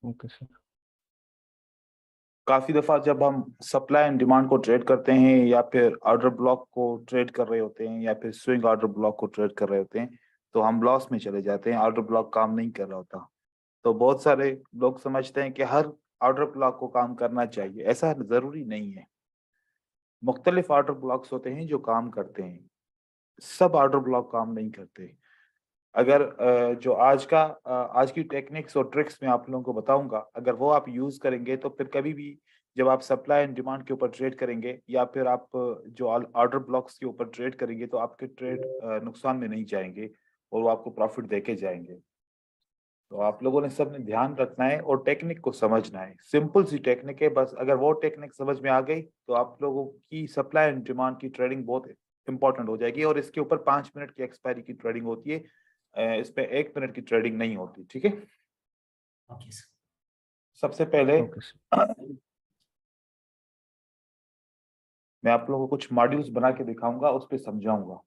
Okay sir. काफी दफा जब हम सप्लाई एंड डिमांड को ट्रेड करते हैं या फिर ऑर्डर ब्लॉक को ट्रेड कर रहे होते हैं या फिर स्विंग ऑर्डर ब्लॉक को ट्रेड कर रहे होते हैं, तो हम लॉस में चले जाते हैं, ऑर्डर ब्लॉक काम नहीं कर रहा होता। तो बहुत सारे लोग समझते हैं कि हर ऑर्डर ब्लॉक को काम करना चाहिए, ऐसा जरूरी नहीं है। मुख्तलिफ ऑर्डर ब्लॉक्स होते हैं जो काम करते हैं, सब ऑर्डर ब्लॉक काम नहीं करते। अगर जो आज की टेक्निक्स और ट्रिक्स मैं आप लोगों को बताऊंगा, अगर वो आप यूज करेंगे तो फिर कभी भी जब आप सप्लाई एंड डिमांड के ऊपर ट्रेड करेंगे या फिर आप जो ऑर्डर ब्लॉक्स के ऊपर ट्रेड करेंगे तो आपके ट्रेड नुकसान में नहीं जाएंगे और वो आपको प्रॉफिट देके जाएंगे। तो आप लोगों ने सबने ध्यान रखना है और टेक्निक को समझना है। सिंपल सी टेक्निक है, बस अगर वो टेक्निक समझ में आ गई तो आप लोगों की सप्लाई एंड डिमांड की ट्रेडिंग बहुत इंपॉर्टेंट हो जाएगी। और इसके ऊपर 5 मिनट की एक्सपायरी की ट्रेडिंग होती है, इस पे 1 मिनट की ट्रेडिंग नहीं होती। ठीक है। Okay sir. सबसे पहले ओके सर। मैं आप लोगों को कुछ मॉड्यूल्स बना के दिखाऊंगा, उस पर समझाऊंगा।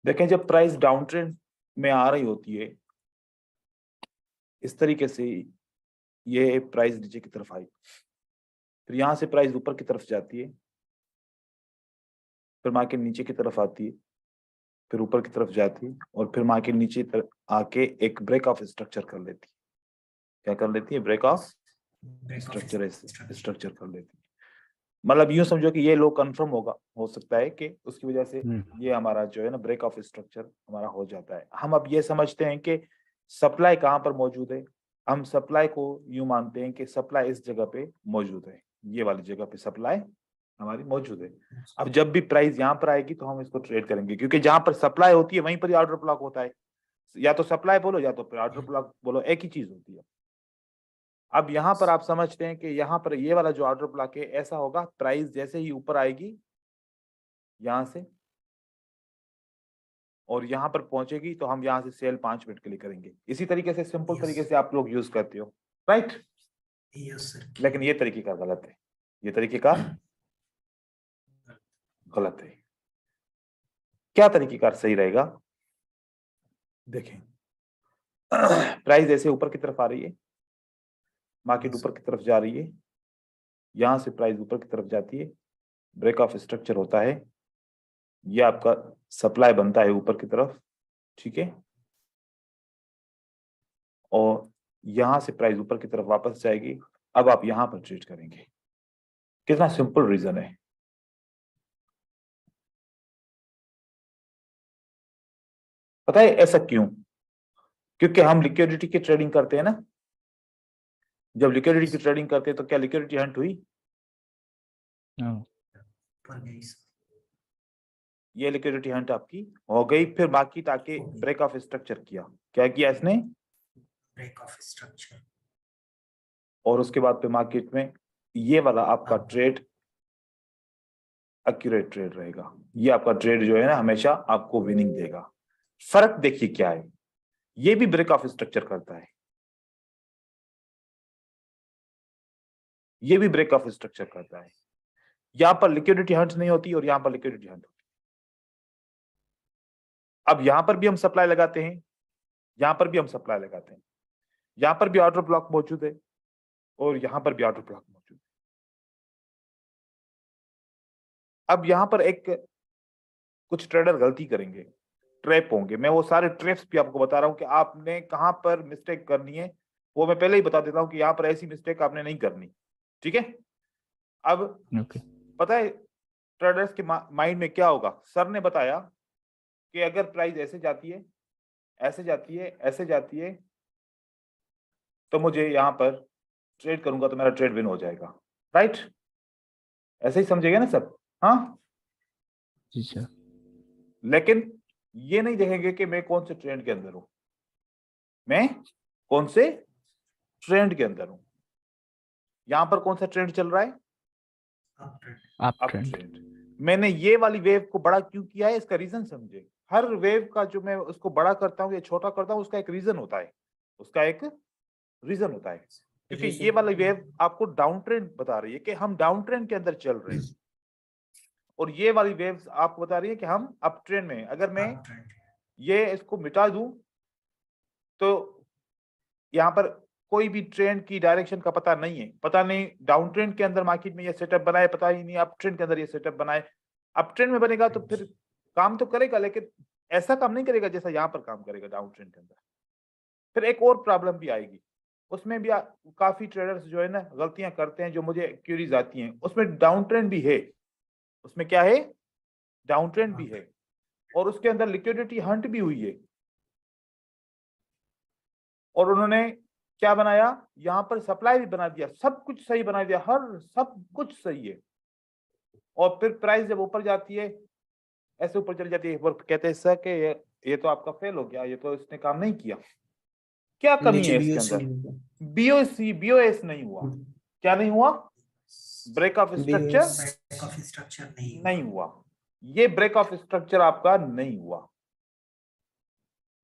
देखें, जब प्राइस डाउन ट्रेंड में आ रही होती है इस तरीके से, ये प्राइस नीचे की तरफ आई, फिर यहां से प्राइस ऊपर की तरफ जाती है, फिर मार्केट नीचे की तरफ आती है, फिर ऊपर की तरफ जाती है और फिर मार्केट नीचे तरफ आके एक ब्रेक ऑफ स्ट्रक्चर कर लेती है। क्या कर लेती है? ब्रेक ऑफ स्ट्रक्चर कर लेती है। मतलब यूं समझो कि ये लो कंफर्म होगा, हो सकता है कि उसकी वजह से ये हमारा जो है ना ब्रेक ऑफ स्ट्रक्चर हमारा हो जाता है। हम अब ये समझते हैं कि सप्लाई कहाँ पर मौजूद है। हम सप्लाई को यूं मानते हैं कि सप्लाई इस जगह पे मौजूद है, ये वाली जगह पे सप्लाई हमारी मौजूद है। अब जब भी प्राइस यहाँ पर आएगी तो हम इसको ट्रेड करेंगे, क्योंकि जहां पर सप्लाई होती है वहीं पर ही ऑर्डर ब्लॉक होता है। या तो सप्लाई बोलो या तो फिर ऑर्डर ब्लॉक बोलो, एक ही चीज होती है। अब यहाँ पर आप समझते हैं कि यहाँ पर ये वाला जो ऑर्डर ब्लॉक है ऐसा होगा, प्राइस जैसे ही ऊपर आएगी यहां से और यहाँ पर पहुंचेगी तो हम यहाँ से सेल 5 मिनट के लिए करेंगे। इसी तरीके से सिंपल तरीके से आप लोग यूज करते हो, राइट? Yes sir. लेकिन ये तरीके का गलत है, ये तरीके का गलत है। क्या तरीके का सही रहेगा? देखें, प्राइस ऐसे ऊपर की तरफ आ रही है, मार्केट ऊपर की तरफ जा रही है, यहां से प्राइस ऊपर की तरफ जाती है, ब्रेक ऑफ स्ट्रक्चर होता है, ये आपका सप्लाई बनता है ऊपर की तरफ, ठीक है। और यहां से प्राइस ऊपर की तरफ वापस जाएगी। अब आप यहां पर ट्रेड करेंगे। कितना सिंपल रीजन है। पता है ऐसा क्यों? क्योंकि हम लिक्विडिटी की ट्रेडिंग करते हैं ना। जब लिक्विडिटी की ट्रेडिंग करते हैं तो क्या लिक्विडिटी हंट हुई? ये लिक्विडिटी हंट आपकी हो गई। फिर बाकी ताकि ब्रेक ऑफ स्ट्रक्चर किया। क्या किया इसने? Break of structure. और उसके बाद फिर मार्केट में ये वाला आपका ट्रेड एक्यूरेट ट्रेड रहेगा। ये आपका ट्रेड जो है ना हमेशा आपको विनिंग देगा। फर्क देखिए क्या है, ये भी ब्रेक ऑफ स्ट्रक्चर करता है, ये भी ब्रेक ऑफ स्ट्रक्चर करता है। यहां पर लिक्विडिटी हंट नहीं होती और यहां पर लिक्विडिटी हंट होती है। अब यहां पर भी हम सप्लाई लगाते हैं, यहां पर भी हम सप्लाई लगाते हैं, यहां पर भी ऑर्डर ब्लॉक मौजूद है और यहां पर भी ऑर्डर ब्लॉक मौजूद है। अब यहां पर एक कुछ ट्रेडर गलती करेंगे, ट्रैप होंगे। मैं वो सारे ट्रैप्स भी आपको बता रहा हूं कि आपने कहां पर मिस्टेक करनी है, वो मैं पहले ही बता देता हूं कि यहां पर ऐसी मिस्टेक आपने नहीं करनी। ठीक है। अब पता है ट्रेडर्स के माइंड में क्या होगा? सर ने बताया कि अगर प्राइस ऐसे जाती है, ऐसे जाती है, ऐसे जाती है, तो मुझे यहां पर ट्रेड करूंगा तो मेरा ट्रेड विन हो जाएगा, राइट? ऐसे ही समझेगा ना सब? हाँ जी सर। लेकिन ये नहीं देखेंगे कि मैं कौन से ट्रेंड के अंदर हूं, मैं कौन से ट्रेंड के अंदर हूं। यहां पर कौन सा ट्रेंड चल रहा है? Up trend. मैंने ये वाली वेव को बड़ा क्यों किया है, इसका रीजन समझे। हर वेव का जो मैं उसको बड़ा करता हूँ या छोटा करता हूँ उसका एक रीजन होता है, उसका एक रीजन होता है, क्योंकि Reason ये वाला होता है। वेव आपको डाउन ट्रेंड बता रही है कि हम डाउन ट्रेंड के अंदर चल रहे हैं, और ये वाली वेव्स आपको बता रही है कि हम अप ट्रेंड में हैं। अगर मैं Uptrend. ये इसको मिटा दूं तो यहाँ पर कोई भी ट्रेंड की डायरेक्शन का पता नहीं है, पता नहीं डाउन ट्रेंड के अंदर मार्केट में ये सेटअप बनाए, पता ही नहीं अप ट्रेंड के अंदर ये सेटअप बनाए। अप ट्रेंड में बनेगा तो फिर काम तो करेगा, लेकिन ऐसा काम नहीं करेगा जैसा यहाँ पर काम करेगा डाउन ट्रेंड के अंदर। फिर एक और प्रॉब्लम भी आएगी, उसमें भी काफी ट्रेडर्स जो है ना गलतियां करते हैं, जो मुझे क्यूरीज आती हैं। उसमें डाउन ट्रेंड भी है, उसमें क्या है, डाउन ट्रेंड भी है, और उसके अंदर लिक्विडिटी हंट भी हुई है, और उन्होंने क्या बनाया, यहाँ पर सप्लाई भी बना दिया, सब कुछ सही बना दिया, हर सब कुछ सही है, और फिर प्राइस जब ऊपर जाती है, ऐसे ऊपर चली जाती है, वो कहते हैं सर कि ये तो आपका फेल हो गया, ये तो इसने काम नहीं किया। क्या कमी है इसके अंदर? बीओएस नहीं हुआ। क्या नहीं हुआ? Break of structure Break of structure नहीं नहीं हुआ। ये ब्रेक ऑफ स्ट्रक्चर आपका नहीं हुआ,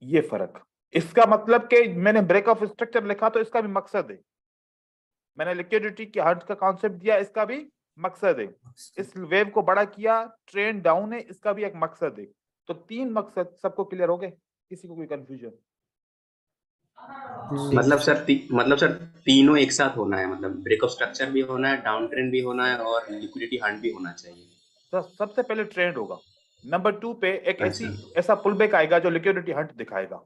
ये फर्क। इसका मतलब कि मैंने ब्रेक ऑफ स्ट्रक्चर लिखा तो इसका भी मकसद है, मैंने लिक्विडिटी की हंट का कॉन्सेप्ट दिया, इसका भी मकसद है। इस वेव को बड़ा किया, ट्रेंड डाउन है, इसका भी एक मकसद है। तो 3 मकसद सबको क्लियर हो गए? किसी को कोई कंफ्यूजन? मतलब सर तीनों एक साथ होना है, मतलब ब्रेक ऑफ स्ट्रक्चर भी होना है, डाउन ट्रेंड भी होना है, और लिक्विडिटी हंट भी होना चाहिए। तो सबसे पहले ट्रेंड होगा, नंबर 2 पे एक अच्छा। ऐसा पुल बैक आएगा जो लिक्विडिटी हंट दिखाएगा,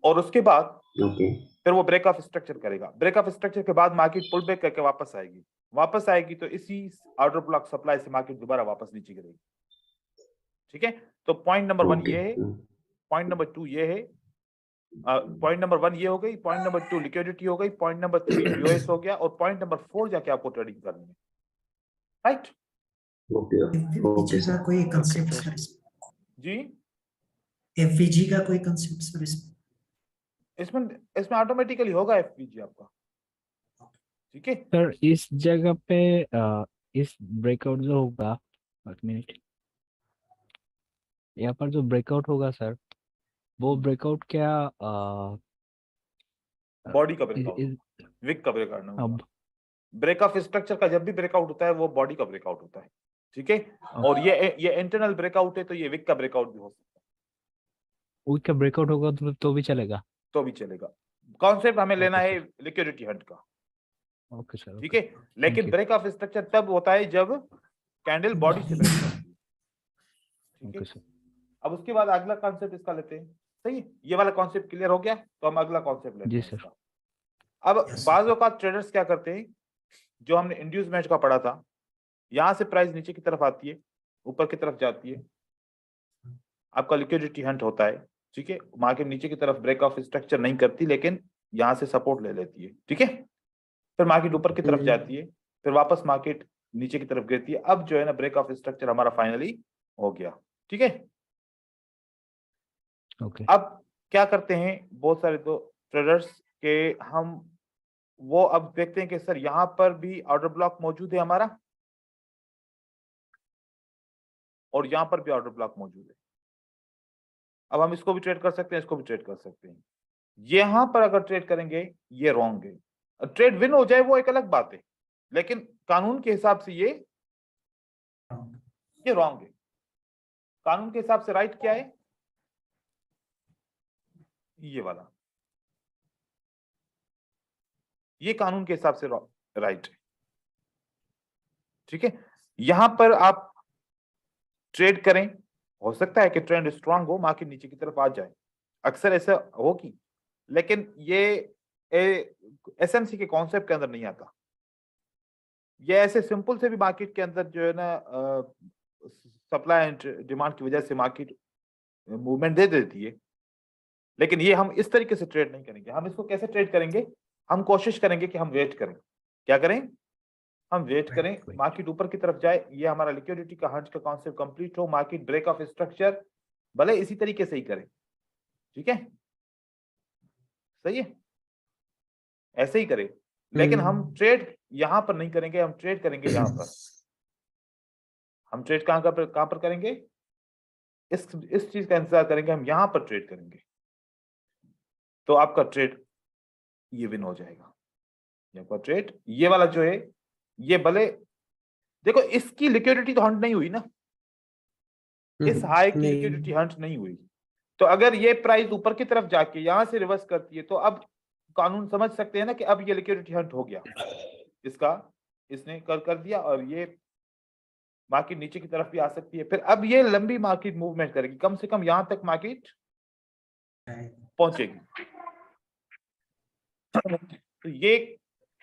और उसके बाद ओके। फिर वो ब्रेक ऑफ स्ट्रक्चर करेगा। ब्रेक ऑफ स्ट्रक्चर के बाद मार्केट पुल बैक करके वापस आएगी तो इसी ऑर्डर ब्लॉक सप्लाई से मार्केट दोबारा वापस नीचे गिरेगी। ठीक है, तो पॉइंट नंबर 1 ये है, पॉइंट नंबर 2 ये है, पॉइंट नंबर 1 ये हो गई, पॉइंट नंबर 2 लिक्विडिटी हो गई, पॉइंट नंबर 3 बीओएस हो गया, और पॉइंट नंबर 4 जाके आपको ट्रेडिंग करनी है, राइट? ओके ओके का कोई कंसेप्ट सर? जी, एफवीजी का कोई कंसेप्ट सर इसमें? इसमें ऑटोमेटिकली होगा एफपीजी आपका। ठीक है सर इस जगह पे इस ब्रेकआउट जो होगा, एक मिनट, यहाँ पर जो ब्रेकआउट होगा सर, वो ब्रेकआउट क्या बॉडी का इस, ब्रेकआउट, इस, विक का ब्रेकआउट नहीं होगा। अब ब्रेक ऑफ स्ट्रक्चर का जब भी ब्रेकआउट होता है वो बॉडी का ब्रेकआउट होता है। ठीक है, और ये इंटरनल ब्रेकआउट है तो ये विक का ब्रेकआउट भी हो सकता है, वीक का ब्रेकआउट होगा तो भी चलेगा। तो भी चलेगा। कॉन्सेप्ट हमें लेना ओके है लिक्विडिटी हंट का। ओके सर, ठीक ओके, है, लेकिन यू। ब्रेक ऑफ स्ट्रक्चर तब होता है जब कैंडल बॉडी से ब्रेक करती है। ठीक है, ओके सर। अब उसके बाद अगला कॉन्सेप्ट इसका लेते हैं। सही है, ये वाला कॉन्सेप्ट क्लियर हो गया, तो हम अगला कॉन्सेप्ट लेते जी हैं सर। इसका। अब बाज़ औक़ात ट्रेडर्स क्या करते हैं, जो हमने इंड्यूसमेंट का पढ़ा था, यहां से प्राइस नीचे की तरफ आती है, ऊपर की तरफ जाती है, आपका लिक्विडिटी हंट होता है। ठीक है, मार्केट नीचे की तरफ ब्रेक ऑफ स्ट्रक्चर नहीं करती, लेकिन यहां से सपोर्ट ले लेती है। ठीक है, फिर मार्केट ऊपर की तरफ जाती है, फिर वापस मार्केट नीचे की तरफ गिरती है। अब जो है ना ब्रेक ऑफ स्ट्रक्चर हमारा फाइनली हो गया। ठीक है, ओके अब क्या करते हैं बहुत सारे तो ट्रेडर्स के, हम वो अब देखते हैं कि सर यहां पर भी ऑर्डर ब्लॉक मौजूद है हमारा, और यहां पर भी ऑर्डर ब्लॉक मौजूद है। अब हम इसको भी ट्रेड कर सकते हैं, इसको भी ट्रेड कर सकते हैं। यहां पर अगर ट्रेड करेंगे ये रॉन्ग है। ट्रेड विन हो जाए वो एक अलग बात है, लेकिन कानून के हिसाब से ये रॉन्ग है। कानून के हिसाब से राइट क्या है, ये वाला, ये कानून के हिसाब से राइट है। ठीक है, यहां पर आप ट्रेड करें, हो सकता है कि ट्रेंड स्ट्रांग हो, मार्केट नीचे की तरफ आ जाए, अक्सर ऐसा होगी, लेकिन ये एसएमसी के कॉन्सेप्ट के अंदर नहीं आता। ये ऐसे सिंपल से भी मार्केट के अंदर जो है ना सप्लाई एंड डिमांड की वजह से मार्केट मूवमेंट दे देती है, लेकिन ये हम इस तरीके से ट्रेड नहीं करेंगे। हम इसको कैसे ट्रेड करेंगे, हम कोशिश करेंगे कि हम वेट करें। क्या करें, हम वेट करें, मार्केट ऊपर की तरफ जाए, ये हमारा लिक्विडिटी का हंट का कॉन्सेप्ट कंप्लीट हो, मार्केट ब्रेक ऑफ स्ट्रक्चर भले इसी तरीके से ही करें। ठीक है, सही है, ऐसे ही करें, लेकिन हम ट्रेड यहां पर नहीं करेंगे, हम ट्रेड करेंगे यहां पर। हम ट्रेड कहां पर करेंगे, इस चीज का इंतजार करेंगे, हम यहां पर ट्रेड करेंगे। तो आपका ट्रेड ये विन हो जाएगा। ये आपका ट्रेड, ये वाला जो है ये भले देखो इसकी लिक्विडिटी तो हंट नहीं हुई ना, इस हाई की लिक्विडिटी हंट नहीं हुई। तो अगर ये प्राइस ऊपर की तरफ जाके यहां से रिवर्स करती है तो अब कानून समझ सकते हैं ना कि अब ये लिक्विडिटी हंट हो गया, इसका इसने कर दिया और ये मार्केट नीचे की तरफ भी आ सकती है। फिर अब ये लंबी मार्केट मूवमेंट करेगी, कम से कम यहां तक मार्केट पहुंचेगी। तो ये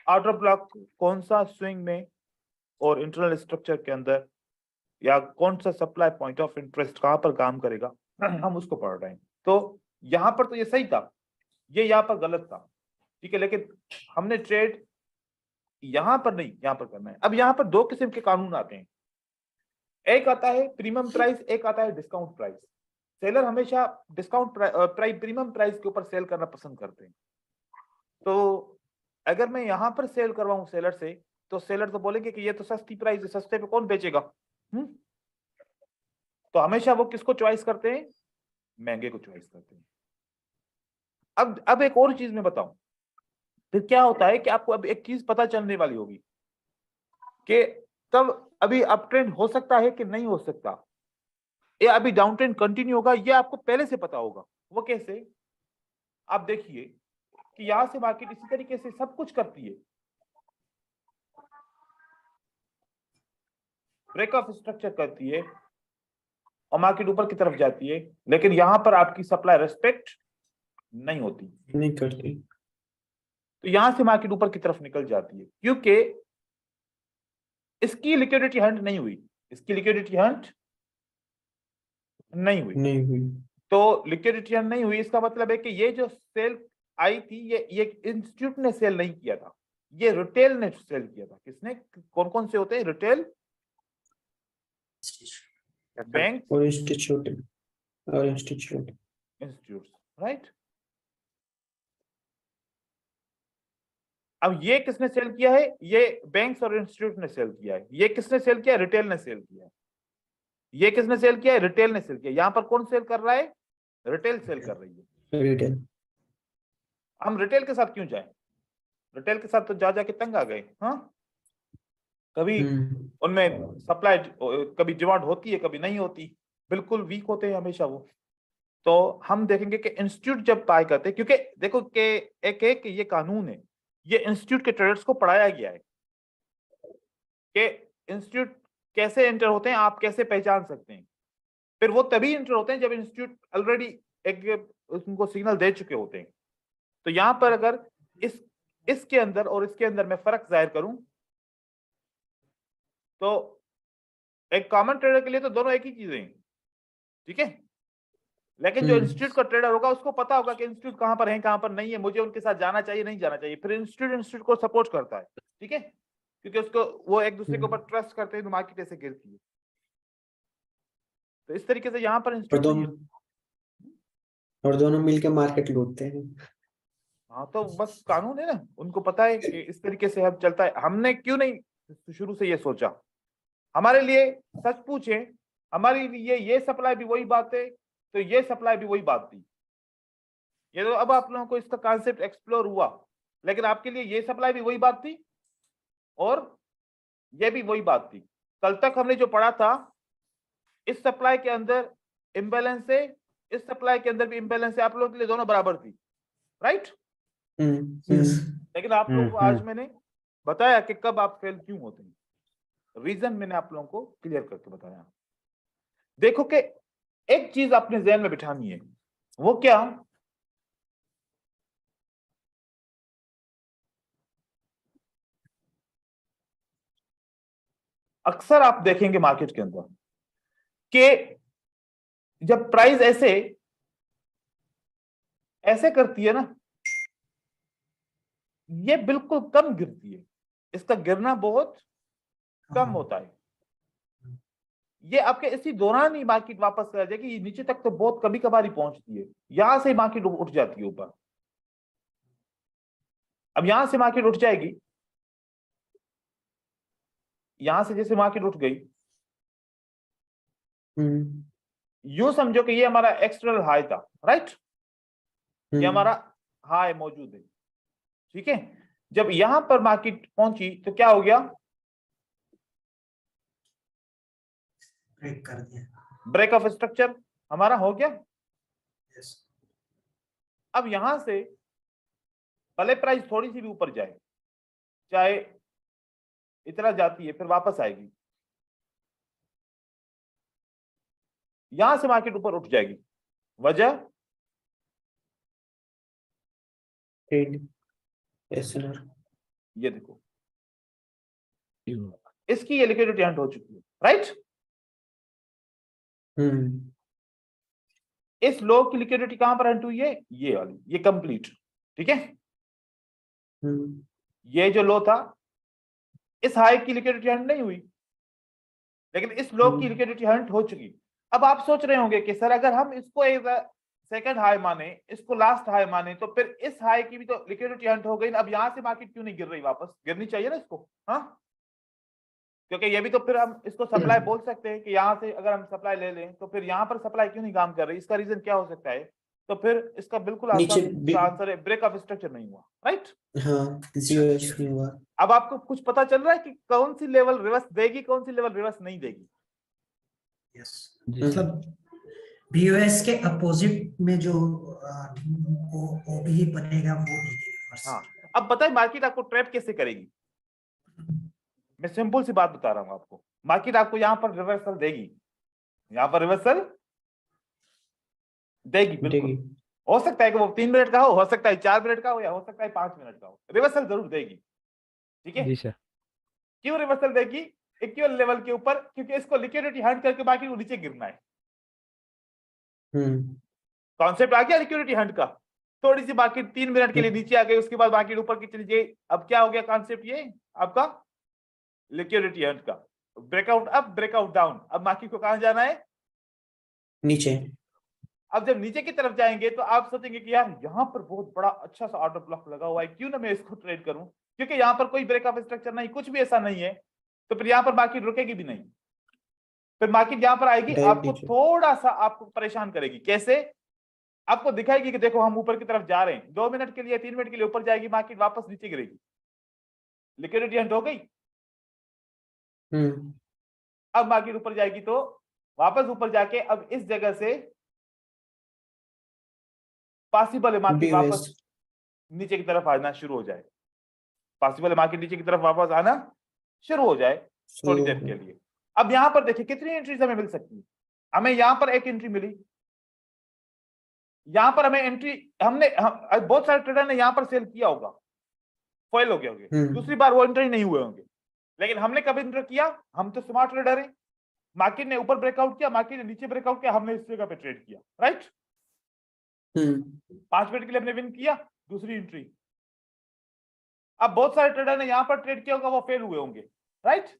आउटर ब्लॉक कौन सा स्विंग में और इंटरनल स्ट्रक्चर के अंदर या कौन सा सप्लाई पॉइंट ऑफ इंटरेस्ट कहां पर काम करेगा हम उसको पढ़ रहे हैं। तो यहां पर तो ये सही था, ये यहां पर गलत था, ठीक है, लेकिन हमने ट्रेड यहां पर नहीं यहां पर करना है। अब यहां पर दो किस्म के कानून आते हैं, एक आता है प्रीमियम प्राइस, एक आता है डिस्काउंट प्राइस। सेलर हमेशा डिस्काउंट प्राइस प्रीमियम प्राइस के ऊपर सेल करना पसंद करते हैं। तो अगर मैं यहां पर सेल करवाऊं सेलर से तो सेलर तो बोलेंगे कि ये तो सस्ती प्राइस है, सस्ते पे कौन बेचेगा। तो हमेशा वो किसको चॉइस करते हैं, महंगे को चॉइस करते हैं। अब एक और चीज मैं बताऊं, फिर क्या होता है कि आपको अब एक चीज पता चलने वाली होगी कि तब अभी अप ट्रेंड हो सकता है कि नहीं हो सकता, ये अभी डाउन ट्रेंड कंटिन्यू होगा, ये आपको पहले से पता होगा। वो कैसे, आप देखिए कि यहां से मार्केट इसी तरीके से सब कुछ करती है, ब्रेक ऑफ स्ट्रक्चर करती है और मार्केट ऊपर की तरफ जाती है, लेकिन यहां पर आपकी सप्लाई रेस्पेक्ट नहीं होती, नहीं करती। तो यहां से मार्केट ऊपर की तरफ निकल जाती है क्योंकि इसकी लिक्विडिटी हंट नहीं हुई, इसकी लिक्विडिटी हंट नहीं हुई। तो लिक्विडिटी हंट नहीं हुई, इसका मतलब है कि ये जो सेल आई थी ये इंस्टीट्यूट ने सेल नहीं किया था, ये रिटेल ने सेल किया था। किसने, कौन कौन से होते हैं रिटेल, बैंक और इंस्टीट्यूट इंस्टीट्यूट, राइट। अब ये किसने सेल किया है, ये बैंक्स और इंस्टीट्यूट ने सेल किया है। ये किसने सेल किया, रिटेल ने सेल किया है। ये किसने सेल किया है, रिटेल ने सेल किया। यहां पर कौन सेल कर रहा है, रिटेल सेल कर रही है। रिटेल। हम रिटेल के साथ क्यों जाएं, रिटेल के साथ तो जा जाके तंग आ गए। हाँ, कभी उनमें सप्लाई कभी डिमांड होती है कभी नहीं होती, बिल्कुल वीक होते हैं हमेशा वो। तो हम देखेंगे कि इंस्टीट्यूट जब बाय करते हैं, क्योंकि देखो कि एक ये कानून है, ये इंस्टीट्यूट के ट्रेडर्स को पढ़ाया गया है कि इंस्टीट्यूट कैसे एंटर होते हैं, आप कैसे पहचान सकते हैं। फिर वो तभी एंटर होते हैं जब इंस्टीट्यूट ऑलरेडी एक उनको सिग्नल दे चुके होते हैं। तो यहां पर अगर इसके अंदर और इसके अंदर मैं फर्क जाहिर करूं तो एक कॉमन ट्रेडर के लिए तो दोनों एक ही चीजें हैं, ठीक है, लेकिन जो इंस्टीट्यूट का ट्रेडर होगा उसको पता होगा कि इंस्टीट्यूट कहां पर है कहां पर नहीं है, मुझे उनके साथ जाना चाहिए नहीं जाना चाहिए। फिर इंस्टीट्यूट को सपोर्ट करता है, ठीक है, क्योंकि उसको वो एक दूसरे के ऊपर ट्रस्ट करते हैं, तो मार्केट ऐसे गिरती है। तो इस तरीके से यहाँ पर और दोनों मिलकर मार्केट लूटते हैं। हाँ, तो बस कानून है ना, उनको पता है कि इस तरीके से अब चलता है। हमने क्यों नहीं शुरू से ये सोचा, हमारे लिए सच पूछे, हमारे लिए ये सप्लाई भी वही बात है, तो ये सप्लाई भी वही बात थी। ये तो अब आप लोगों को इसका कॉन्सेप्ट एक्सप्लोर हुआ, लेकिन आपके लिए ये सप्लाई भी वही बात थी और ये भी वही बात थी। कल तक हमने जो पढ़ा था, इस सप्लाई के अंदर इम्बैलेंस है, इस सप्लाई के अंदर भी इम्बैलेंस है, आप लोगों के लिए दोनों बराबर थी, राइट। लेकिन आप लोगों को आज मैंने बताया कि कब आप फेल क्यों होते हैं, रीजन मैंने आप लोगों को क्लियर करके बताया। देखो कि एक चीज अपने ज़हन में बिठानी है, वो क्या, अक्सर आप देखेंगे मार्केट के अंदर कि जब प्राइस ऐसे करती है ना, ये बिल्कुल कम गिरती है, इसका गिरना बहुत कम होता है। ये आपके इसी दौरान ही मार्केट वापस आ जाएगी, नीचे तक तो बहुत कभी कभार ही पहुंचती है, यहां से मार्केट उठ जाती है ऊपर। अब यहां से मार्केट उठ जाएगी, यहां से जैसे मार्केट उठ गई, यूं समझो कि ये हमारा एक्सटर्नल हाई था, राइट, ये हमारा हाई मौजूद है, ठीक है, जब यहां पर मार्केट पहुंची तो क्या हो गया, ब्रेक कर दिया। ब्रेक ऑफ स्ट्रक्चर हमारा हो गया। यस, अब यहां से भले प्राइस थोड़ी सी भी ऊपर जाए, चाहे इतना जाती है फिर वापस आएगी, यहां से मार्केट ऊपर उठ जाएगी। वजह ट्रेड एसएनआर। ये देखो, इसकी ये लिक्विडिटी हंट हो चुकी है, राइट। इस लो की लिक्विडिटी कहां पर हंट हुई है, ये वाली, ये कंप्लीट, ठीक है। ये जो लो था, इस हाई की लिक्विडिटी हंट नहीं हुई, लेकिन इस लो की लिक्विडिटी हंट हो चुकी। अब आप सोच रहे होंगे कि सर अगर हम इसको एक सेकंड हाई माने, इसको लास्ट हाई माने, तो फिर इस हाई की भी तो लिक्विडिटी हंट हो गई ना, अब यहां से मार्केट क्यों नहीं गिर रही, वापस गिरनी चाहिए ना इसको, हाँ, क्योंकि ये भी तो फिर हम इसको सप्लाई बोल सकते हैं कि यहाँ से अगर हम सप्लाई ले लें तो फिर यहाँ पर सप्लाई क्यों नहीं काम कर रही, इसका रीजन क्या हो सकता है। तो फिर इसका बिल्कुल आसान आंसर है, ब्रेक ऑफ स्ट्रक्चर नहीं हुआ, राइट। हाँ, जीओएस नहीं हुआ। अब आपको कुछ पता चल रहा है कि कौन सी लेवल रिवर्स देगी, कौन सी लेवल रिवर्स नहीं देगी। यस, जी सर। मतलब बीओएस के अपोजिट में जो ओबी बनेगा वो देगी रिवर्स। हाँ, अब बताइए मार्केट आपको ट्रैप कैसे करेगी। मैं सिंपल सी बात बता रहा हूं आपको, मार्केट आपको यहाँ पर रिवर्सल देगी, यहाँ पर रिवर्सल देगी, बिल्कुल। हो सकता है कि वो 3 मिनट का हो सकता है 4 मिनट का हो, या हो सकता है 5 मिनट का हो, रिवर्सल जरूर देगी, ठीक है। जी सर। क्यों रिवर्सल देगी, इक्वल लेवल के ऊपर, क्योंकि इसको लिक्विडिटी हंट करके बाकी को नीचे गिरना है। कॉन्सेप्ट आ गया लिक्विडिटी हंट का। थोड़ी सी मार्केट 3 मिनट के लिए नीचे आ गई, उसके बाद मार्केट ऊपर की चली गई। अब क्या हो गया कॉन्सेप्ट, ये आपका लिक्विडिटी हंट का, ब्रेकआउट अप ब्रेकआउट डाउन। अब मार्केट को कहां जाना है, नीचे। अब जब नीचे की तरफ जाएंगे तो आप सोचेंगे कि यार यहाँ पर बहुत बड़ा अच्छा सा ऑर्डर ब्लॉक लगा हुआ है, क्यों ना मैं इसको ट्रेड करूं, क्योंकि यहाँ पर कोई ब्रेक ऑफ स्ट्रक्चर नहीं, कुछ भी ऐसा नहीं है, तो फिर यहाँ पर मार्केट रुकेगी भी नहीं। फिर मार्केट यहाँ पर आएगी, आपको थोड़ा सा आपको परेशान करेगी। कैसे, आपको दिखाएगी कि देखो हम ऊपर की तरफ जा रहे हैं, 2 मिनट के लिए 3 मिनट के लिए ऊपर जाएगी, मार्केट वापस नीचे गिरेगी, लिक्विडिटी हंट हो गई। अब मार्केट ऊपर जाएगी तो वापस ऊपर जाके अब इस जगह से पॉसिबल है मार्केट वापस नीचे की तरफ आना शुरू हो जाए, पॉसिबल है मार्केट नीचे की तरफ वापस आना शुरू हो जाए थोड़ी देर के लिए। अब यहां पर देखिए कितनी एंट्रीज हमें मिल सकती है। हमें यहां पर एक एंट्री मिली, यहां पर हमें एंट्री, हमने बहुत सारे ट्रेडर ने यहां पर सेल किया होगा, फेल हो गए होंगे, दूसरी बार वो एंट्री नहीं हुए होंगे, लेकिन हमने कब एंटर किया, हम तो स्मार्ट ट्रेडर हैं। मार्केट ने ऊपर ब्रेकआउट किया, मार्केट ने नीचे ब्रेकआउट किया, हमने इस जगह पे ट्रेड किया, राइट। 5 मिनट के लिए हमने विन किया, दूसरी एंट्री। अब बहुत सारे ट्रेडर ने यहां पर ट्रेड किया होगा, वो फेल हुए होंगे, राइट,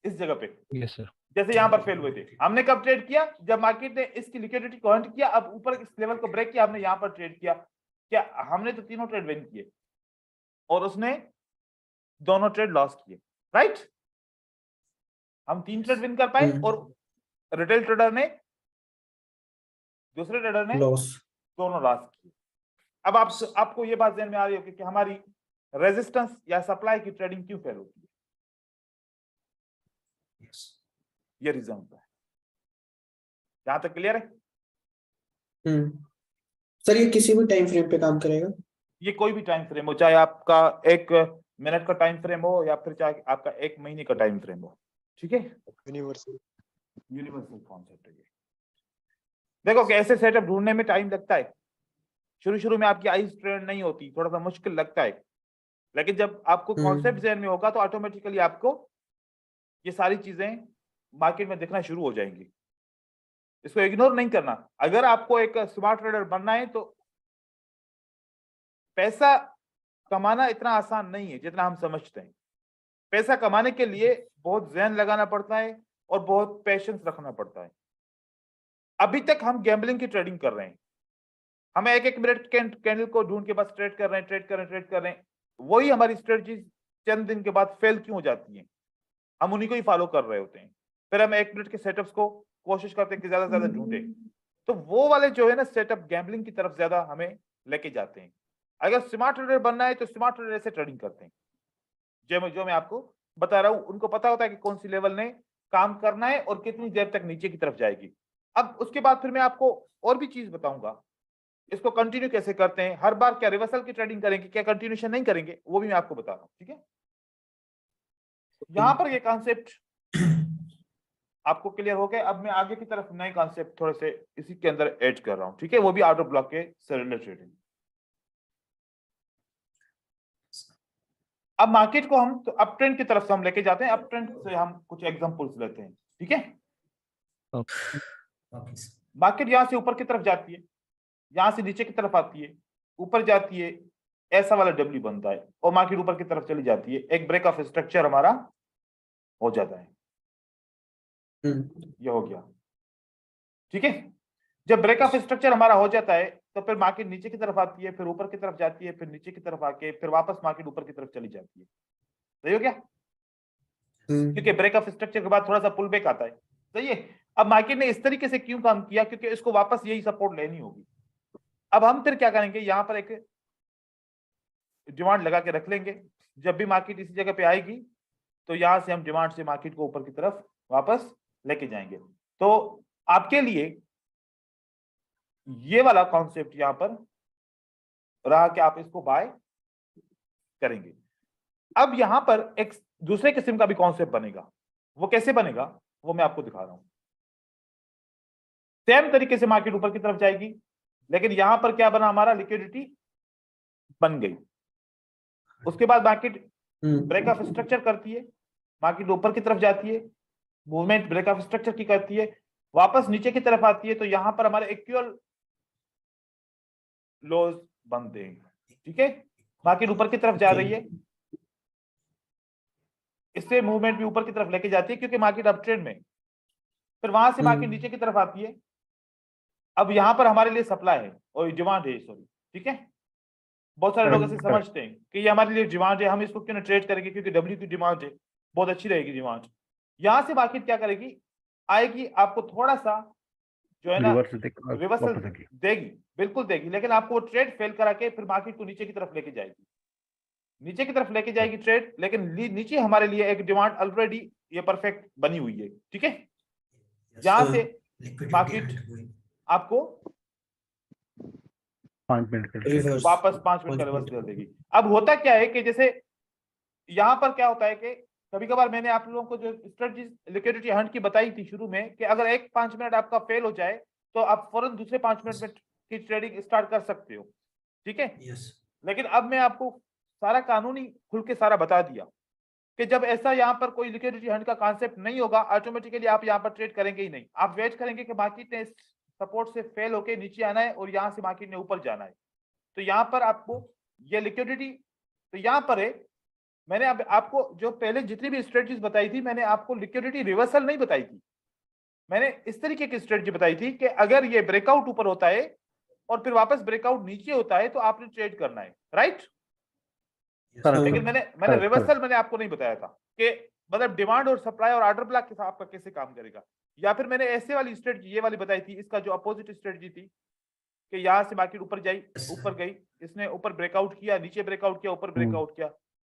इस जगह पे। Yes sir. जैसे यहां पर फेल हुए थे, हमने कब ट्रेड किया, जब मार्केट ने इसकी लिक्विडिटी को हंट किया, अब ऊपर इस लेवल को ब्रेक किया, हमने यहां पर ट्रेड किया। क्या हमने तो तीनों ट्रेड विन किए और उसने दोनों ट्रेड लॉस किए, राइट। हम 3 ट्रेड विन कर पाए और रिटेल ट्रेडर ने, दूसरे ट्रेडर ने दोनों लॉस किए। अब आपको ये बात ध्यान में आ रही होगी कि हमारी रेजिस्टेंस या सप्लाई की ट्रेडिंग क्यों फेल होती है, ये रीजन होता है। यहां तक क्लियर है। सर ये किसी भी टाइम फ्रेम पे काम करेगा, ये कोई भी टाइम फ्रेम हो, चाहे आपका 1 मिनट का टाइम फ्रेम हो या फिर चाहे आपका 1 महीने का टाइम फ्रेम हो, ठीक है। यूनिवर्सल कॉन्सेप्ट है ये। देखो कि ऐसे सेटअप ढूंढने में टाइम लगता है, शुरू में आपकी आईज ट्रेंड नहीं होती, थोड़ा सा मुश्किल लगता है, लेकिन जब आपको कॉन्सेप्ट ध्यान में होगा तो ऑटोमेटिकली आपको ये सारी चीजें मार्केट में दिखना शुरू हो जाएंगी। इसको इग्नोर नहीं करना। अगर आपको एक स्मार्ट ट्रेडर बनना है तो पैसा कमाना इतना आसान नहीं है जितना हम समझते हैं। पैसा कमाने के लिए बहुत ज़हन लगाना पड़ता है और बहुत पेशेंस रखना पड़ता है। अभी तक हम गैम्बलिंग की ट्रेडिंग कर रहे हैं, हमें 1-1 मिनट कैंडल को ढूंढ के बस ट्रेड कर रहे हैं। वही हमारी स्ट्रेटजी चंद दिन के बाद फेल क्यों हो जाती है, हम उन्हीं को ही फॉलो कर रहे होते हैं। फिर हम 1 मिनट के सेटअप्स को कोशिश करते हैं कि ज्यादा से ज्यादा ढूंढे, तो वो वाले जो है ना सेटअप गैम्बलिंग की तरफ ज्यादा हमें लेके जाते हैं। अगर स्मार्ट ट्रेडर बनना है तो स्मार्ट ट्रेडर से ट्रेडिंग करते हैं, जो मैं आपको बता रहा हूं, उनको पता होता है कि कौन सी लेवल ने काम करना है और कितनी देर तक नीचे की तरफ जाएगी। अब उसके बाद फिर मैं आपको और भी चीज बताऊंगा, इसको कंटिन्यू कैसे करते हैं, हर बार क्या रिवर्सल की ट्रेडिंग करेंगे, क्या कंटिन्यूशन नहीं करेंगे, वो भी मैं आपको बता रहा हूं। ठीक है, यहां पर ये कॉन्सेप्ट आपको क्लियर हो गया। अब मैं आगे की तरफ नए कॉन्सेप्ट थोड़े से इसी के अंदर ऐड कर रहा हूं। ठीक है, वो भी ऑर्डर ब्लॉक के से रिलेटेड। अब मार्केट को हम तो अप ट्रेंड की तरफ से हम लेके जाते हैं, अप ट्रेंड से हम कुछ एग्जांपल्स लेते हैं। ठीक है, ओके सर। मार्केट यहां से ऊपर की तरफ जाती है, यहां से नीचे की तरफ आती है, ऊपर जाती है, ऐसा वाला डब्ल्यू बनता है और मार्केट ऊपर की तरफ चली जाती है, एक ब्रेक ऑफ स्ट्रक्चर हमारा हो जाता है। ये हो गया। ठीक है, जब ब्रेक ऑफ स्ट्रक्चर हमारा हो जाता है तो फिर मार्केट नीचे की तरफ आती है, फिर ऊपर की तरफ जाती है, फिर नीचे की तरफ आके फिर वापस मार्केट ऊपर की तरफ चली जाती है। सही हो गया, क्योंकि ब्रेक ऑफ स्ट्रक्चर के बाद थोड़ा सा पुल बैक आता है। सही है, अब मार्केट ने इस तरीके से क्यों काम किया, क्योंकि इसको वापस यही सपोर्ट लेनी होगी। अब हम फिर क्या करेंगे, यहां पर एक डिमांड लगा के रख लेंगे, जब भी मार्केट इसी जगह पे आएगी तो यहां से हम डिमांड से मार्केट को ऊपर की तरफ वापस लेके जाएंगे। तो आपके लिए ये वाला कॉन्सेप्ट यहां पर रहा कि आप इसको बाय करेंगे। अब यहां पर एक दूसरे किस्म का भी कॉन्सेप्ट बनेगा, वो कैसे बनेगा वो मैं आपको दिखा रहा हूं। सेम तरीके से मार्केट ऊपर की तरफ जाएगी, लेकिन यहां पर क्या बना, हमारा लिक्विडिटी बन गई। उसके बाद मार्केट ब्रेक ऑफ स्ट्रक्चर करती है, मार्केट ऊपर की तरफ जाती है, मूवमेंट ब्रेक ऑफ स्ट्रक्चर की करती है, वापस नीचे की तरफ आती है, तो यहां पर हमारे इक्वल लोज बनते हैं। ठीक है, मार्केट ऊपर की तरफ जा रही है, इससे मूवमेंट भी ऊपर की तरफ लेके जाती है क्योंकि मार्केट अप ट्रेंड में, फिर वहां से मार्केट नीचे की तरफ आती है। अब यहां पर हमारे लिए सप्लाई है और डिमांड है, सॉरी। ठीक है, बहुत सारे लोग ऐसे समझते हैं कि ये हमारे लिए डिमांड है, हम इसको क्यों ना ट्रेड करेंगे, क्योंकि डब्ल्यू की डिमांड है, बहुत अच्छी रहेगी डिमांड। यहां से मार्केट क्या करेगी, आएगी, आपको थोड़ा सा जो है ना रिवर्सल देगी, बिल्कुल देगी, लेकिन आपको वो ट्रेड फेल करा के फिर मार्केट को नीचे की तरफ लेके जाएगी, नीचे की तरफ लेके जाएगी ट्रेड, लेकिन नीचे हमारे लिए एक डिमांड ऑलरेडी ये परफेक्ट बनी हुई है। ठीक है, यहां से मार्केट आपको 5 मिनट का वापस 5 मिनट का रिवर्स दे देगी। अब होता क्या है कि जैसे यहां पर क्या होता है कि कभी कभार मैंने आप लोगों को जो स्ट्रेटजी लिक्विडिटी हंट की बताई थी शुरू में, कि अगर एक 5 मिनट आपका फेल हो जाए तो आप फौरन दूसरे 5 मिनट में की ट्रेडिंग स्टार्ट कर सकते हो। ठीक है, लेकिन अब मैं आपको सारा कानूनी खुल के सारा बता दिया कि जब ऐसा यहाँ पर कोई लिक्विडिटी हंट का कॉन्सेप्ट नहीं होगा, ऑटोमेटिकली आप यहाँ पर ट्रेड करेंगे ही नहीं, आप वेट करेंगे कि मार्केट ने सपोर्ट से फेल होकर नीचे आना है और यहाँ से मार्केट ने ऊपर जाना है। तो यहाँ पर आपको ये लिक्विडिटी, तो यहाँ पर है, मैंने अब आपको जो पहले जितनी भी स्ट्रेटजीज बताई थी, मैंने आपको लिक्विडिटी रिवर्सल नहीं बताई थी, मैंने इस तरीके की स्ट्रेटजी बताई थी कि अगर ये ब्रेकआउट ऊपर होता है और फिर वापस ब्रेकआउट नीचे होता है तो आपने ट्रेड करना है, राइट। लेकिन मैंने रिवर्सल मैंने आपको नहीं बताया था कि मतलब डिमांड और सप्लाई और ऑर्डर ब्लॉक के साथ आपका कैसे काम करेगा, या फिर मैंने ऐसे वाली स्ट्रेटजी ये वाली बताई थी, इसका जो अपोजिट स्ट्रेटजी थी कि यहां से मार्केट ऊपर जाई, ऊपर गई, इसने ऊपर ब्रेकआउट किया, नीचे ब्रेकआउट किया, ऊपर ब्रेकआउट किया,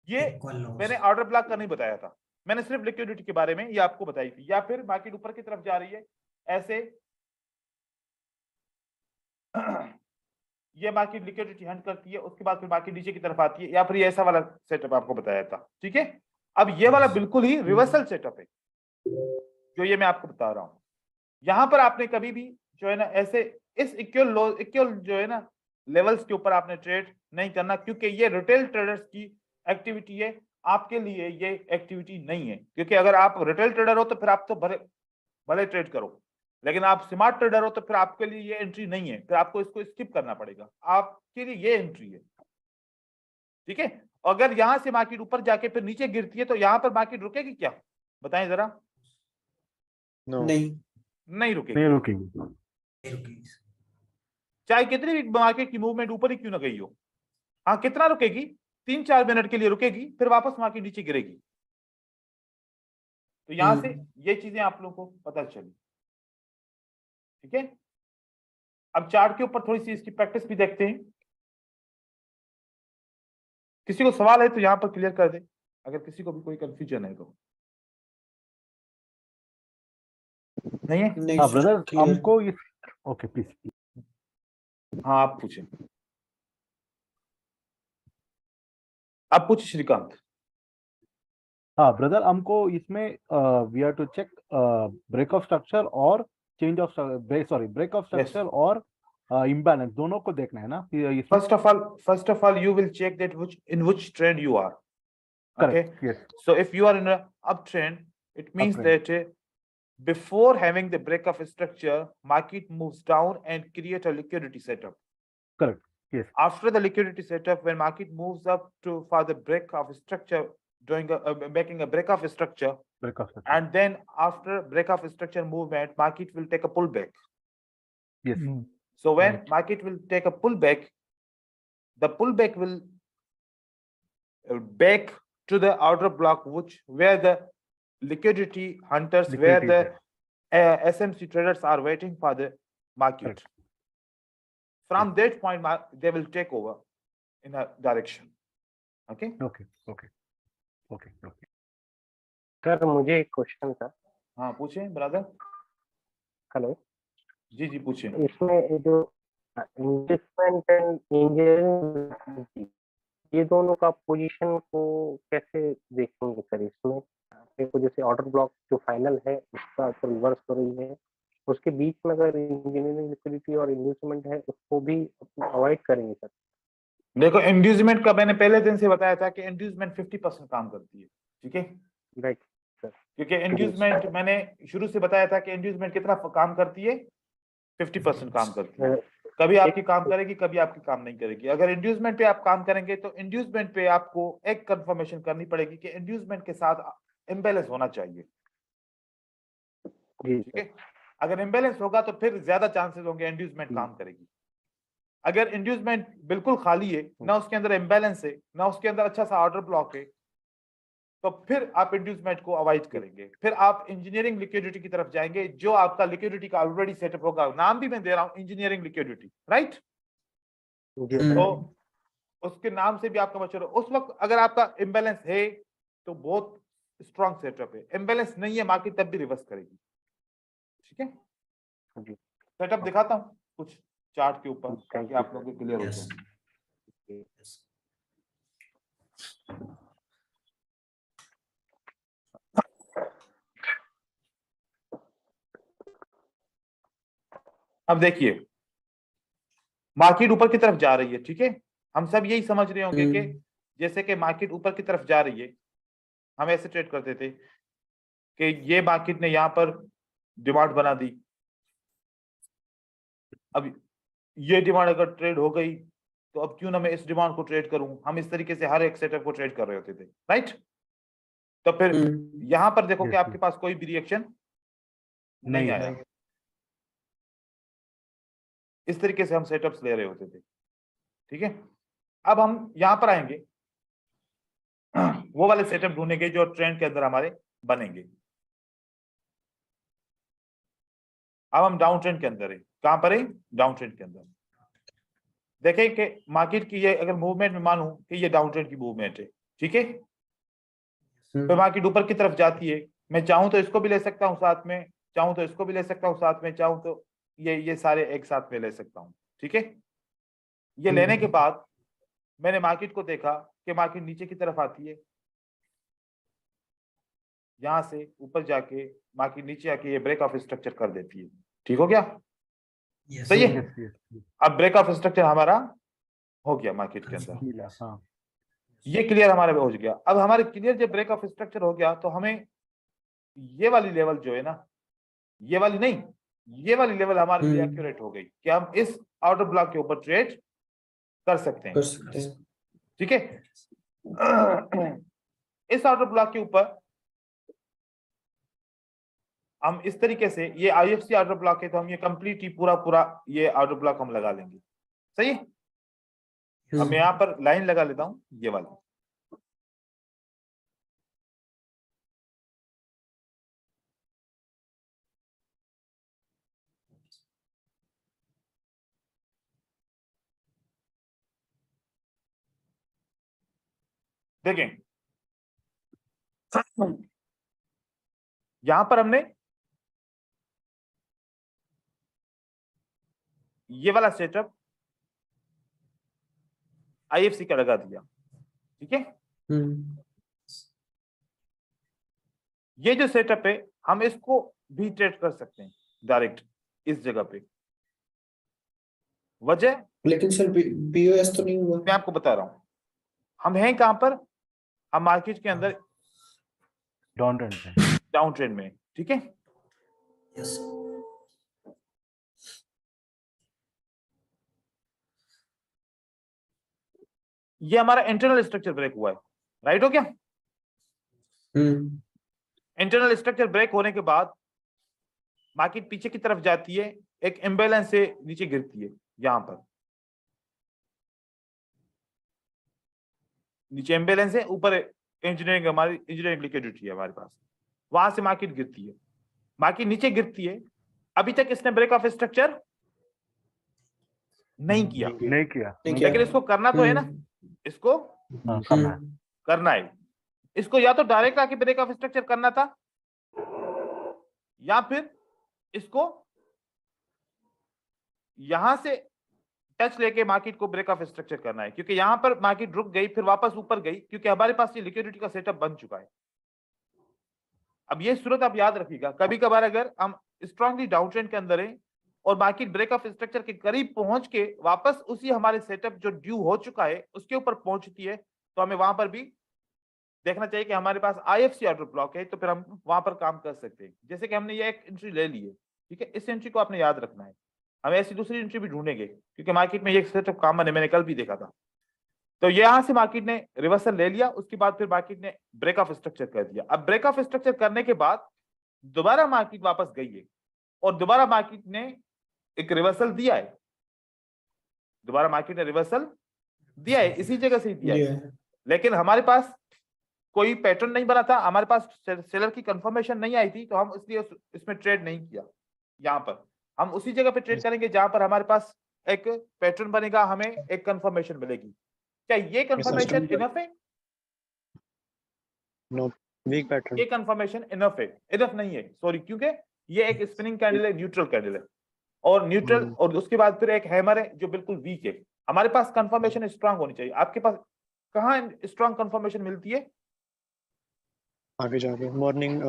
ये मैंने ऑर्डर ब्लॉक का नहीं बताया था, मैंने सिर्फ लिक्विडिटी के बारे में ये आपको बताई थी। या फिर मार्केट ऊपर की तरफ जा रही है ऐसे, ये मार्केट लिक्विडिटी हंट करती है, उसके बाद फिर मार्केट नीचे की तरफ आती है, या फिर ये ऐसा वाला सेटअप आपको बताया था। ठीक है, अब ये वाला बिल्कुल ही रिवर्सल सेटअप है जो ये मैं आपको बता रहा हूं। यहां पर आपने कभी भी जो है ना ऐसे इस इक्वल जो है ना लेवल्स के ऊपर आपने ट्रेड नहीं करना, क्योंकि ये रिटेल ट्रेडर्स की एक्टिविटी है, आपके लिए ये एक्टिविटी नहीं है। क्योंकि अगर आप रिटेल ट्रेडर हो तो फिर आप तो भले ट्रेड करो, लेकिन आप स्मार्ट ट्रेडर हो तो फिर आपके लिए ये एंट्री नहीं है, फिर आपको इसको स्किप करना पड़ेगा, आपके लिए ये एंट्री है। ठीक है, अगर यहां से मार्केट ऊपर जाके फिर नीचे गिरती है तो यहां पर मार्केट रुकेगी क्या, बताएं जरा। नहीं रुकेगी, चाहे कितनी भी मार्केट की मूवमेंट ऊपर ही क्यों ना गई हो। हाँ, कितना रुकेगी, 3-4 मिनट के लिए रुकेगी, फिर वापस मार्केट नीचे गिरेगी। तो यहां से ये चीजें आप लोगों को पता चली। ठीक है, अब चार्ट के ऊपर थोड़ी सी इसकी प्रैक्टिस भी देखते हैं। किसी को सवाल है तो यहाँ पर क्लियर कर दे, अगर किसी को भी कोई कंफ्यूजन है तो। नहीं है? नहीं हाँ सर ब्रदर, क्लियर। हमको ये ओके प्लीज। हाँ आप पूछे, आप पूछे श्रीकांत। हाँ ब्रदर, हमको इसमें we are to check break of structure और change of sorry break of structure और इम्बैलेंस दोनों को देखना है ना इसमें? First of all, you will check that in which trend you are. Okay. Correct. Yes. So if you are in a uptrend, it means Uptrend. that before having the break of structure, market moves down and create a liquidity setup. Correct. Yes. After the liquidity setup, when market moves up to for the break of structure, doing making a break of structure, Break of structure. and then after break of structure movement, market will take a pullback. Yes. So when Right. market will take a pullback, the pullback will back to the outer block, where the liquidity hunters, where Liquidity the SMC traders are waiting for the market. Correct. From that point, they will take over in a direction. Okay. Okay. Okay. Okay. Okay. Sir मुझे एक question था। हाँ पूछे brother. Hello, जी जी पूछे। इसमें जो investment and engineering, ये दोनों का पोजीशन को कैसे देखेंगे सर? इसमें मेरे को जैसे ऑर्डर ब्लॉक जो फाइनल है उसका तो रिवर्स हो रही है, उसके बीच में अगर इंजीनियरिंग लिक्विडिटी और इन्वेस्टमेंट है उसको भी अवॉइड करेंगे सर? देखो इंड्यूसमेंट का मैंने पहले दिन से बताया था कि इंड्यूसमेंट 50% काम करती है, ठीक है? राइट। क्योंकि इंड्यूसमेंट मैंने शुरू से बताया था कि इंड्यूसमेंट कितना काम करती है, 50% काम करती है। कभी आपकी काम करेगी, कभी आपकी काम नहीं करेगी। अगर इंड्यूसमेंट पे आप काम करेंगे तो इंड्यूसमेंट पे आपको एक कंफर्मेशन करनी पड़ेगी कि इंड्यूसमेंट के साथ इम्बैलेंस होना चाहिए, ठीक है? अगर इम्बैलेंस होगा तो फिर ज्यादा चांसेस होंगे इंड्यूसमेंट काम करेगी। अगर इंड्यूसमेंट बिल्कुल खाली है, ना उसके अंदर इम्बैलेंस है, ना उसके अंदर अच्छा सा ऑर्डर ब्लॉक है, तो फिर आप इंड्यूसमेंट को अवॉइड करेंगे। फिर आप इंजीनियरिंग लिक्विडिटी की तरफ जाएंगे, जो आपका लिक्विडिटी का ऑलरेडी सेटअप होगा। नाम भी मैं दे रहा हूं, इंजीनियरिंग लिक्विडिटी, राइट? तो उसके नाम से भी आपका मशहूर है। उस वक्त अगर आपका इम्बैलेंस है तो बहुत स्ट्रॉन्ग सेटअप है, इम्बैलेंस नहीं है मार्केट तब भी रिवर्स करेगी, ठीक है? सेटअप दिखाता हूँ कुछ चार्ट के ऊपर ताकि आप लोगों को क्लियर हो Yes. जाए। Yes. अब देखिए मार्केट ऊपर की तरफ जा रही है, ठीक है? हम सब यही समझ रहे होंगे कि जैसे कि मार्केट ऊपर की तरफ जा रही है, हम ऐसे ट्रेड करते थे कि ये मार्केट ने यहां पर डिमांड बना दी। अब ये डिमांड अगर ट्रेड हो गई तो अब क्यों ना मैं इस डिमांड को ट्रेड करूं। हम इस तरीके से हर एक सेटअप को ट्रेड कर रहे होते थे, राइट? तो फिर यहां पर देखो कि आपके पास कोई भी रिएक्शन नहीं आया। इस तरीके से हम सेटअप्स ले रहे होते थे, ठीक है? अब हम यहां पर आएंगे, वो वाले सेटअप ढूंढेंगे जो ट्रेंड के अंदर हमारे बनेंगे। अब हम डाउन ट्रेंड के अंदर है। कहां पर है? डाउन ट्रेंड के अंदर। देखें कि मार्केट की ये अगर मूवमेंट में मानूं कि ये डाउन ट्रेंड की मूवमेंट है, ठीक है? तो मार्केट ऊपर की तरफ जाती है, मैं चाहूं तो इसको भी ले सकता हूं साथ में, चाहूं तो इसको भी ले सकता हूं साथ में, चाहूं तो ये सारे एक साथ में ले सकता हूं, ठीक है? ये लेने के बाद मैंने मार्केट को देखा कि मार्केट नीचे की तरफ आती है, यहां से ऊपर जाके मार्केट नीचे आके ये ब्रेक ऑफ स्ट्रक्चर कर देती है। ठीक हो गया? Yes. सही है? अब ब्रेक ऑफ स्ट्रक्चर हमारा हो गया मार्केट के अंदर, हाँ। ये क्लियर हमारे हो गया। अब हमारे क्लियर जब ब्रेक ऑफ स्ट्रक्चर हो गया तो हमें ये वाली लेवल जो है ना, ये वाली नहीं, ये वाली लेवल हमारे लिए एक्यूरेट हो गई कि हम इस ऑर्डर ब्लॉक के ऊपर ट्रेड कर सकते हैं, ठीक है? इस ऑर्डर ब्लॉक के ऊपर हम इस तरीके से, ये आईएफसी ऑर्डर ब्लॉक है तो हम ये कंप्लीट ही पूरा ये ऑर्डर ब्लॉक हम लगा लेंगे, सही है? अब मैं यहां पर लाइन लगा लेता हूं, ये वाली। देखें यहां पर हमने ये वाला सेटअप आईएफसी का लगा दिया, ठीक है। ये जो सेटअप है हम इसको भी ट्रेड कर सकते हैं डायरेक्ट इस जगह पे। वजह लेकिन सर बीओएस तो नहीं हुआ। मैं आपको बता रहा हूं, हम हैं कहां पर, हम मार्केट के अंदर डाउन ट्रेंड में। डाउन ट्रेंड में, ठीक है। यस ये हमारा इंटरनल स्ट्रक्चर ब्रेक हुआ है, राइट हो क्या। इंटरनल स्ट्रक्चर ब्रेक होने के बाद मार्केट पीछे की तरफ जाती है, एक इम्बैलेंस से नीचे गिरती है, यहां पर नीचे इम्बैलेंस है, ऊपर इंजीनियरिंग, हमारी इंजीनियरिंग लिक्विडिटी है हमारे पास, वहां से मार्केट गिरती है, मार्केट नीचे गिरती है। अभी तक इसने ब्रेक ऑफ स्ट्रक्चर नहीं किया, लेकिन इसको करना तो है ना, इसको करना है। इसको या तो डायरेक्ट आके ब्रेक ऑफ स्ट्रक्चर करना था, या फिर इसको यहां से टच लेके मार्केट को ब्रेक ऑफ स्ट्रक्चर करना है, क्योंकि यहां पर मार्केट रुक गई फिर वापस ऊपर गई, क्योंकि हमारे पास ये लिक्विडिटी का सेटअप बन चुका है। अब ये सूरत आप याद रखिएगा, कभी कभार अगर हम स्ट्रांगली डाउन ट्रेंड के अंदर है और मार्केट ब्रेक ऑफ स्ट्रक्चर के करीब पहुंच के वापस उसी हमारे सेटअप जो ड्यू हो चुका है उसके ऊपर पहुंचती है, तो हमें वहां पर भी देखना चाहिए कि हमारे पास आईएफसी ऑर्डर ब्लॉक है, तो फिर हम वहां पर काम कर सकते हैं। जैसे कि हमने ये एक एंट्री ले ली है, ठीक है, इस एंट्री को आपने याद रखना है। हम ऐसी दूसरी एंट्री भी ढूंढेंगे, क्योंकि मार्केट में ये सेटअप काम बने, मैंने कल भी देखा था। तो यहां से मार्केट ने रिवर्सल ले लिया, उसके बाद फिर मार्केट ने ब्रेक ऑफ स्ट्रक्चर कर दिया। अब ब्रेक ऑफ स्ट्रक्चर करने के बाद दोबारा मार्केट वापस गई है और दोबारा मार्केट ने एक रिवर्सल दिया है, दोबारा मार्केट ने रिवर्सल दिया है, इसी जगह से दिया है। लेकिन हमारे पास कोई पैटर्न नहीं बना था, हमारे पास सेलर की कंफर्मेशन नहीं आई थी, तो हम इसलिए इसमें ट्रेड नहीं किया। यहाँ पर हम उसी जगह पे ट्रेड करेंगे जहां पर हमारे पास एक पैटर्न बनेगा, हमें एक कंफर्मेशन मिलेगी। क्या ये कंफर्मेशन इनफ है? No, week pattern. ये कंफर्मेशन इनफ है? इनफ नहीं है, सॉरी, क्योंकि ये एक स्पिनिंग कैंडल है, न्यूट्रल कैंडल है, और न्यूट्रल और उसके बाद फिर एक हैमर है जो बिल्कुल वीक है। हमारे पास कंफर्मेशन स्ट्रांग होनी चाहिए। आपके पास कहाँ स्ट्रांग कंफर्मेशन मिलती है? आगे जाके morning,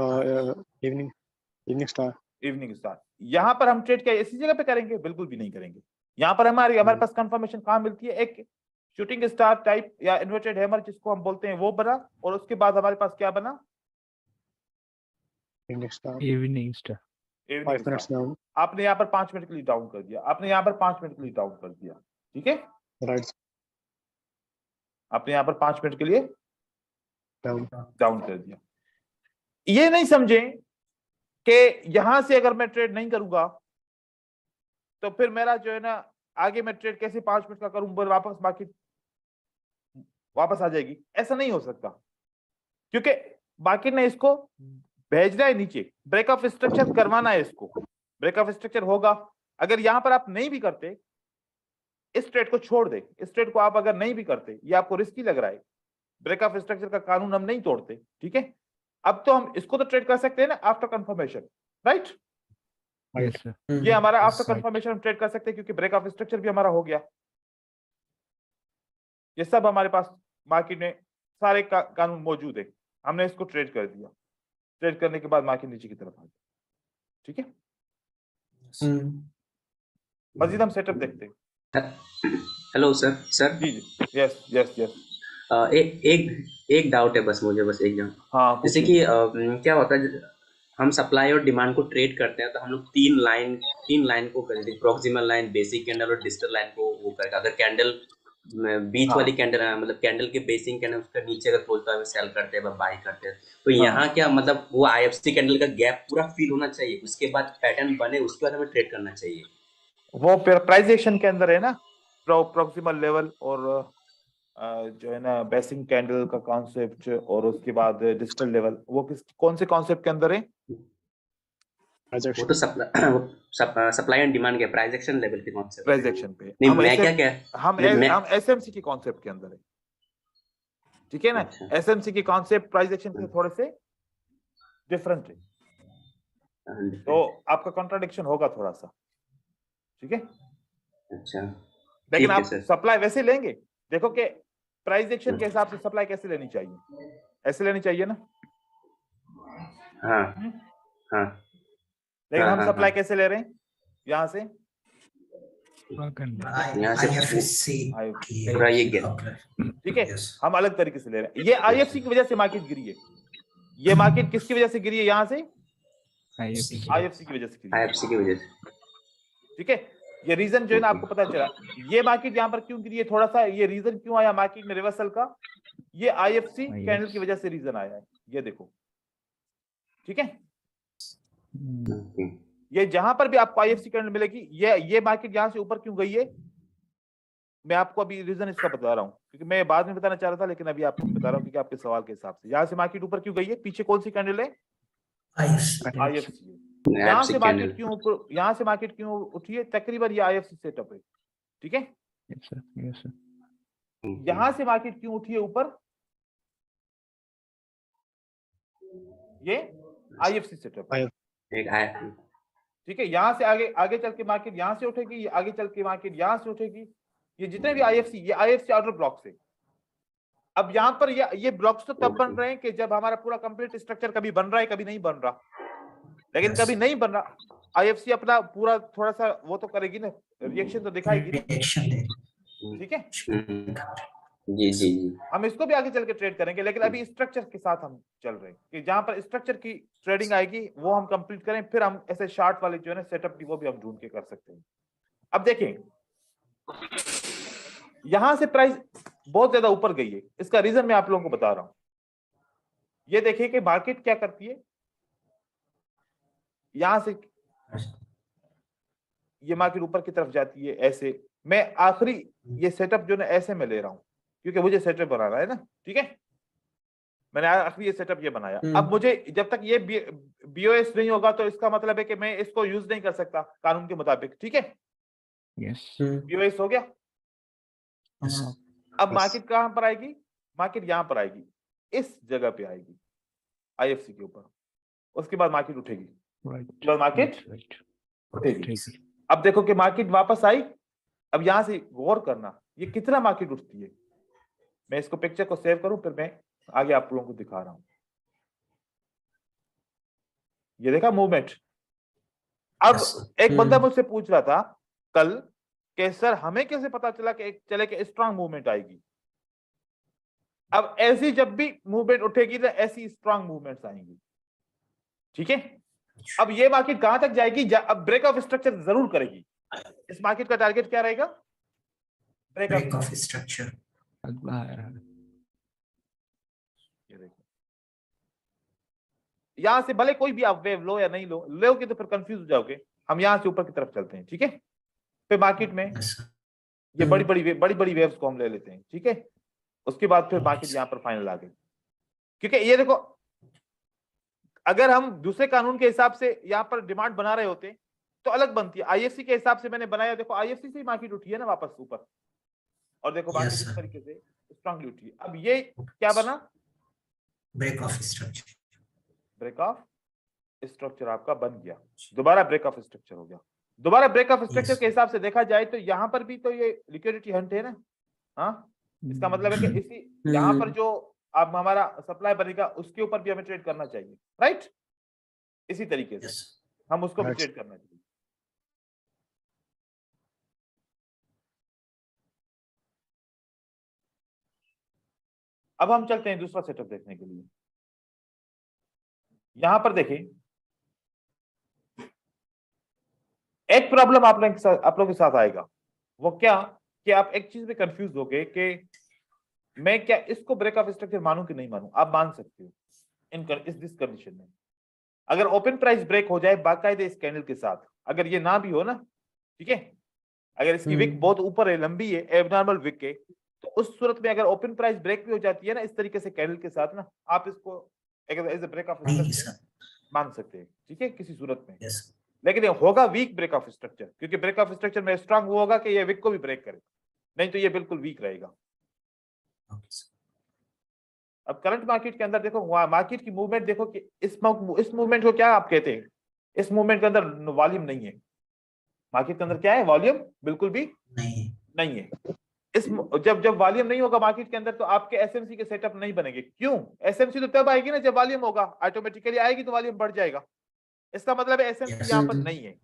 evening star. Evening star. यहाँ पर हम ट्रेड क्या इसी जगह पे करेंगे? बिल्कुल भी नहीं करेंगे। यहाँ पर हमारे पास कंफर्मेशन कहाँ मिलती है? एक शूटिंग स्टार टाइप या इन्वर्टेड हैमर जिसको हम बोलते हैं वो बना, और उसके बाद हमारे पास क्या बना? Evening star. Evening star. 5 minutes down. आपने यहाँ पर 5 मिनट के लिए डाउन कर दिया, आपने यहाँ पर 5 मिनट के लिए डाउन कर दिया, ठीक है, राइट। आपने यहाँ पर 5 मिनट के लिए डाउन कर दिया। ये नहीं समझे कि यहां से अगर मैं ट्रेड नहीं करूंगा तो फिर मेरा जो है ना आगे मैं ट्रेड कैसे 5 मिनट का करूं, वापस मार्केट वापस आ जाएगी। ऐसा नहीं हो सकता, क्योंकि मार्केट ने इसको भेजना है नीचे, ब्रेक ऑफ स्ट्रक्चर करवाना है इसको। ब्रेक ऑफ स्ट्रक्चर होगा, अगर यहां पर आप नहीं भी करते, इस ट्रेड को छोड़ दे, इस ट्रेड को आप अगर नहीं भी करते, ये आपको रिस्की लग रहा है, ब्रेक ऑफ स्ट्रक्चर का कानून हम नहीं तोड़ते, ठीक है। अब तो हम इसको तो ट्रेड कर सकते हैं ना आफ्टर कंफर्मेशन, राइट। ये हमारा आफ्टर कंफर्मेशन हम ट्रेड कर सकते हैं, क्योंकि ब्रेक ऑफ स्ट्रक्चर भी हमारा हो गया। ये सब हमारे पास मार्केट में सारे कानून मौजूद है, हमने इसको ट्रेड कर दिया। ट्रेड करने के बाद मार्केट नीचे की तरफ आ गया, ठीक है। मजीद हम सेटअप देखते हैं। Hello sir. जी जी, यस यस यस। एक डाउट है बस मुझे, बस एक डाउट। हाँ, जैसे कि क्या होता है, हम सप्लाई और डिमांड को ट्रेड करते हैं तो हम लोग तीन लाइन को करते हैं, प्रॉक्सिमल लाइन, बेसिक कैंडल और डिजिटल लाइन को वो करते हैं। अगर कैंडल बीच वाली कैंडल है, मतलब कैंडल के बेसिक कैंडल उसका नीचे अगर खोलता है सेल करते हैं, बाय करते हैं, तो यहाँ क्या मतलब वो आईएफसी कैंडल का गैप पूरा फिल होना चाहिए, उसके बाद पैटर्न बने उसके बाद हमें ट्रेड करना चाहिए। वो प्राइस एक्शन के अंदर है ना, प्रॉक्सिमल लेवल और जो है ना बेसिक कैंडल का कॉन्सेप्ट, और उसके बाद डिजिटल लेवल, वो कौन से कॉन्सेप्ट के अंदर है? वो तो सप्लाई एंड डिमांड के प्राइस एक्शन लेवल के कॉन्सेप्ट, प्राइस एक्शन पे। नहीं, मैं क्या हम एसएमसी के कॉन्सेप्ट के अंदर है। ठीक है ना। अच्छा। एसएमसी के कॉन्सेप्ट प्राइस एक्शन के थोड़े से डिफरेंट है, तो आपका कॉन्ट्राडिक्शन होगा थोड़ा सा, ठीक है। अच्छा लेकिन ठीक है आप सर। सप्लाई वैसे लेंगे, देखो कि प्राइस एक्शन के हिसाब से सप्लाई कैसे लेनी चाहिए, ऐसे लेनी चाहिए ना। हाँ हाँ लेकिन हम हाँ, सप्लाई हाँ। कैसे ले रहे हैं, यहाँ से यहाँ से IFSC पूरा ये गया। ठीक है, Yes. हम अलग तरीके से ले रहे हैं। ये आईएफसी की वजह से मार्केट गिरी है, ये मार्केट किसकी वजह से गिरी है, यहाँ से आईएफसी की वजह से गिरी है, IFC की वजह से। ठीक है। ये रीजन जो है ना आपको पता चला, ये मार्केट यहाँ पर क्यों गिरी है, थोड़ा सा ये रीजन क्यों आया मार्केट में रिवर्सल का, ये आईएफसी कैंडल की वजह से रीजन आया है, ये देखो, ठीक है। ये जहां पर भी आपको आईएफसी कैंडल मिलेगी, ये मार्केट यहां से ऊपर क्यों गई है, मैं आपको अभी रीजन इसका बता रहा हूं, क्योंकि मैं बाद में बताना चाह रहा था, लेकिन अभी आपको बता रहा हूं क्योंकि आपके सवाल के हिसाब से। यहाँ से मार्केट ऊपर क्यों गई है, पीछे कौन सी कैंडल है, आईएफसी। यहाँ से मार्केट क्यों ऊपर, यहाँ से मार्केट क्यों उठी है, तकरीबन ये आईएफसी सेटअप है, ठीक है। यहाँ से मार्केट क्यों उठी है ऊपर, ये आईएफसी सेटअप है, ठीक है। यहाँ से आगे आगे चल के मार्केट यहाँ से उठेगी, आगे चल के मार्केट यहाँ से उठेगी, ये जितने भी आईएफसी, ये आईएफसी ऑर्डर ब्लॉक से। अब यहाँ पर ये ब्लॉक्स तो तब बन रहे हैं कि जब हमारा पूरा कंप्लीट स्ट्रक्चर कभी बन रहा है, कभी नहीं बन रहा, लेकिन कभी नहीं बन रहा, आईएफसी अपना पूरा थोड़ा सा वो तो करेगी ना, रिएक्शन तो दिखाएगी ना, ठीक है। जी जी जी। हम इसको भी आगे चल के ट्रेड करेंगे, लेकिन अभी स्ट्रक्चर के साथ हम चल रहे हैं कि जहां पर स्ट्रक्चर की ट्रेडिंग आएगी वो हम कंप्लीट करें, फिर हम ऐसे शार्ट वाले जो है ना सेटअप की वो भी हम ढूंढ के कर सकते हैं। अब देखें, यहां से प्राइस बहुत ज्यादा ऊपर गई है, इसका रीजन मैं आप लोगों को बता रहा हूं। ये देखिए कि मार्केट क्या करती है, यहां से ये मार्केट ऊपर की तरफ जाती है ऐसे, मैं आखिरी ये सेटअप जो है ना ऐसे में ले रहा हूं क्योंकि मुझे सेटअप बनाना है ना, ठीक है। मैंने आखिरी ये सेटअप ये बनाया। अब मुझे जब तक ये बीओएस नहीं होगा तो इसका मतलब है कि मैं इसको यूज नहीं कर सकता कानून के मुताबिक, ठीक है। बीओएस हो गया। अब मार्केट कहां पर आएगी, मार्केट यहां पर आएगी, इस जगह पे आएगी आईएफसी के ऊपर, उसके बाद मार्केट उठेगी, मार्केट उठेगी। अब देखो कि मार्केट वापस आई। अब यहां से गौर करना ये कितना मार्केट उठती है, मैं इसको पिक्चर को सेव करूं फिर मैं आगे आप लोगों को दिखा रहा हूं। ये देखा मूवमेंट। अब एक बंदा मुझसे पूछ रहा था कल कि सर हमें कैसे पता चला कि स्ट्रांग मूवमेंट आएगी। अब ऐसी जब भी मूवमेंट उठेगी तो ऐसी स्ट्रांग मूवमेंट्स आएंगी, ठीक है। अब ये मार्केट कहां तक जाएगी, अब ब्रेक ऑफ स्ट्रक्चर जरूर करेगी। इस मार्केट का टारगेट क्या रहेगा, ब्रेक ऑफ स्ट्रक्चर। ये देखो, यहां से भले कोई भी आप वेव लो या नहीं लोगे तो फिर कंफ्यूज हो जाओगे। हम यहां से ऊपर की तरफ चलते हैं, ठीक है। फिर मार्केट में ये बड़ी बड़ी वेव्स को हम ले लेते हैं, ठीक है। उसके बाद फिर मार्केट यहां पर फाइनल आ गई, क्योंकि ये देखो अगर हम दूसरे कानून के हिसाब से यहां पर डिमांड बना रहे होते तो अलग बनती है। आईएफसी के हिसाब से मैंने बनाया, देखो आईएफसी से ही मार्केट उठी है ना वापस ऊपर, और देखो मार्केट इस तरीके से स्ट्रांगली उठी है। अब ये क्या बना, break of structure. Break of structure आपका बन गया, दोबारा ब्रेक ऑफ स्ट्रक्चर हो गया। दोबारा ब्रेक ऑफ स्ट्रक्चर के हिसाब से देखा जाए तो यहां पर भी तो ये लिक्विडिटी हंट है ना। हाँ, इसका मतलब है कि इसी यहां पर जो अब हमारा सप्लाई बनेगा उसके ऊपर भी हमें ट्रेड करना चाहिए, राइट। इसी तरीके से हम उसको भी ट्रेड करना चाहिए। अब हम चलते हैं दूसरा सेटअप देखने के लिए। यहां पर देखें, एक प्रॉब्लम आप लोगों के साथ आएगा, वो क्या कि आप एक चीज में कंफ्यूज हो गए कि मैं क्या इसको ब्रेक ऑफ स्ट्रक्चर मानूं कि नहीं मानूं। आप मान सकते हो इस दिस कंडीशन में, अगर ओपन प्राइस ब्रेक हो जाए बाकायदे इस कैंडल के साथ, अगर ये ना भी हो ना, ठीक है, अगर इसकी विक बहुत ऊपर है, लंबी है, एबनॉर्मल विक है, तो उस सूरत में अगर ओपन प्राइस ब्रेक भी हो जाती है ना इस तरीके से कैंडल के साथ ना, आप इसको as a break of structure मान सकते हैं, ठीक है, किसी सूरत में। लेकिन ये होगा वीक ब्रेक ऑफ स्ट्रक्चर, क्योंकि ब्रेक ऑफ स्ट्रक्चर में स्ट्रांग वो होगा कि ये विक को भी ब्रेक करे, नहीं तो ये बिल्कुल वीक रहेगा। अब करंट मार्केट के अंदर देखो, मार्केट की मूवमेंट देखो कि इस मूवमेंट को क्या आप कहते हैं, इस मूवमेंट के अंदर वॉल्यूम नहीं है। मार्केट के अंदर क्या है, वॉल्यूम बिल्कुल भी नहीं है। इस जब वॉल्यूम नहीं होगा मार्केट के अंदर तो आपके एसएमसी के सेटअप नहीं बनेंगे। क्यों? एसएमसी तो तब आएगी ना जब वॉल्यूम होगा, ऑटोमेटिकली आएगी तो वॉल्यूम बढ़ जाएगा। इसका मतलब है एसएमसी यहाँ पर नहीं है,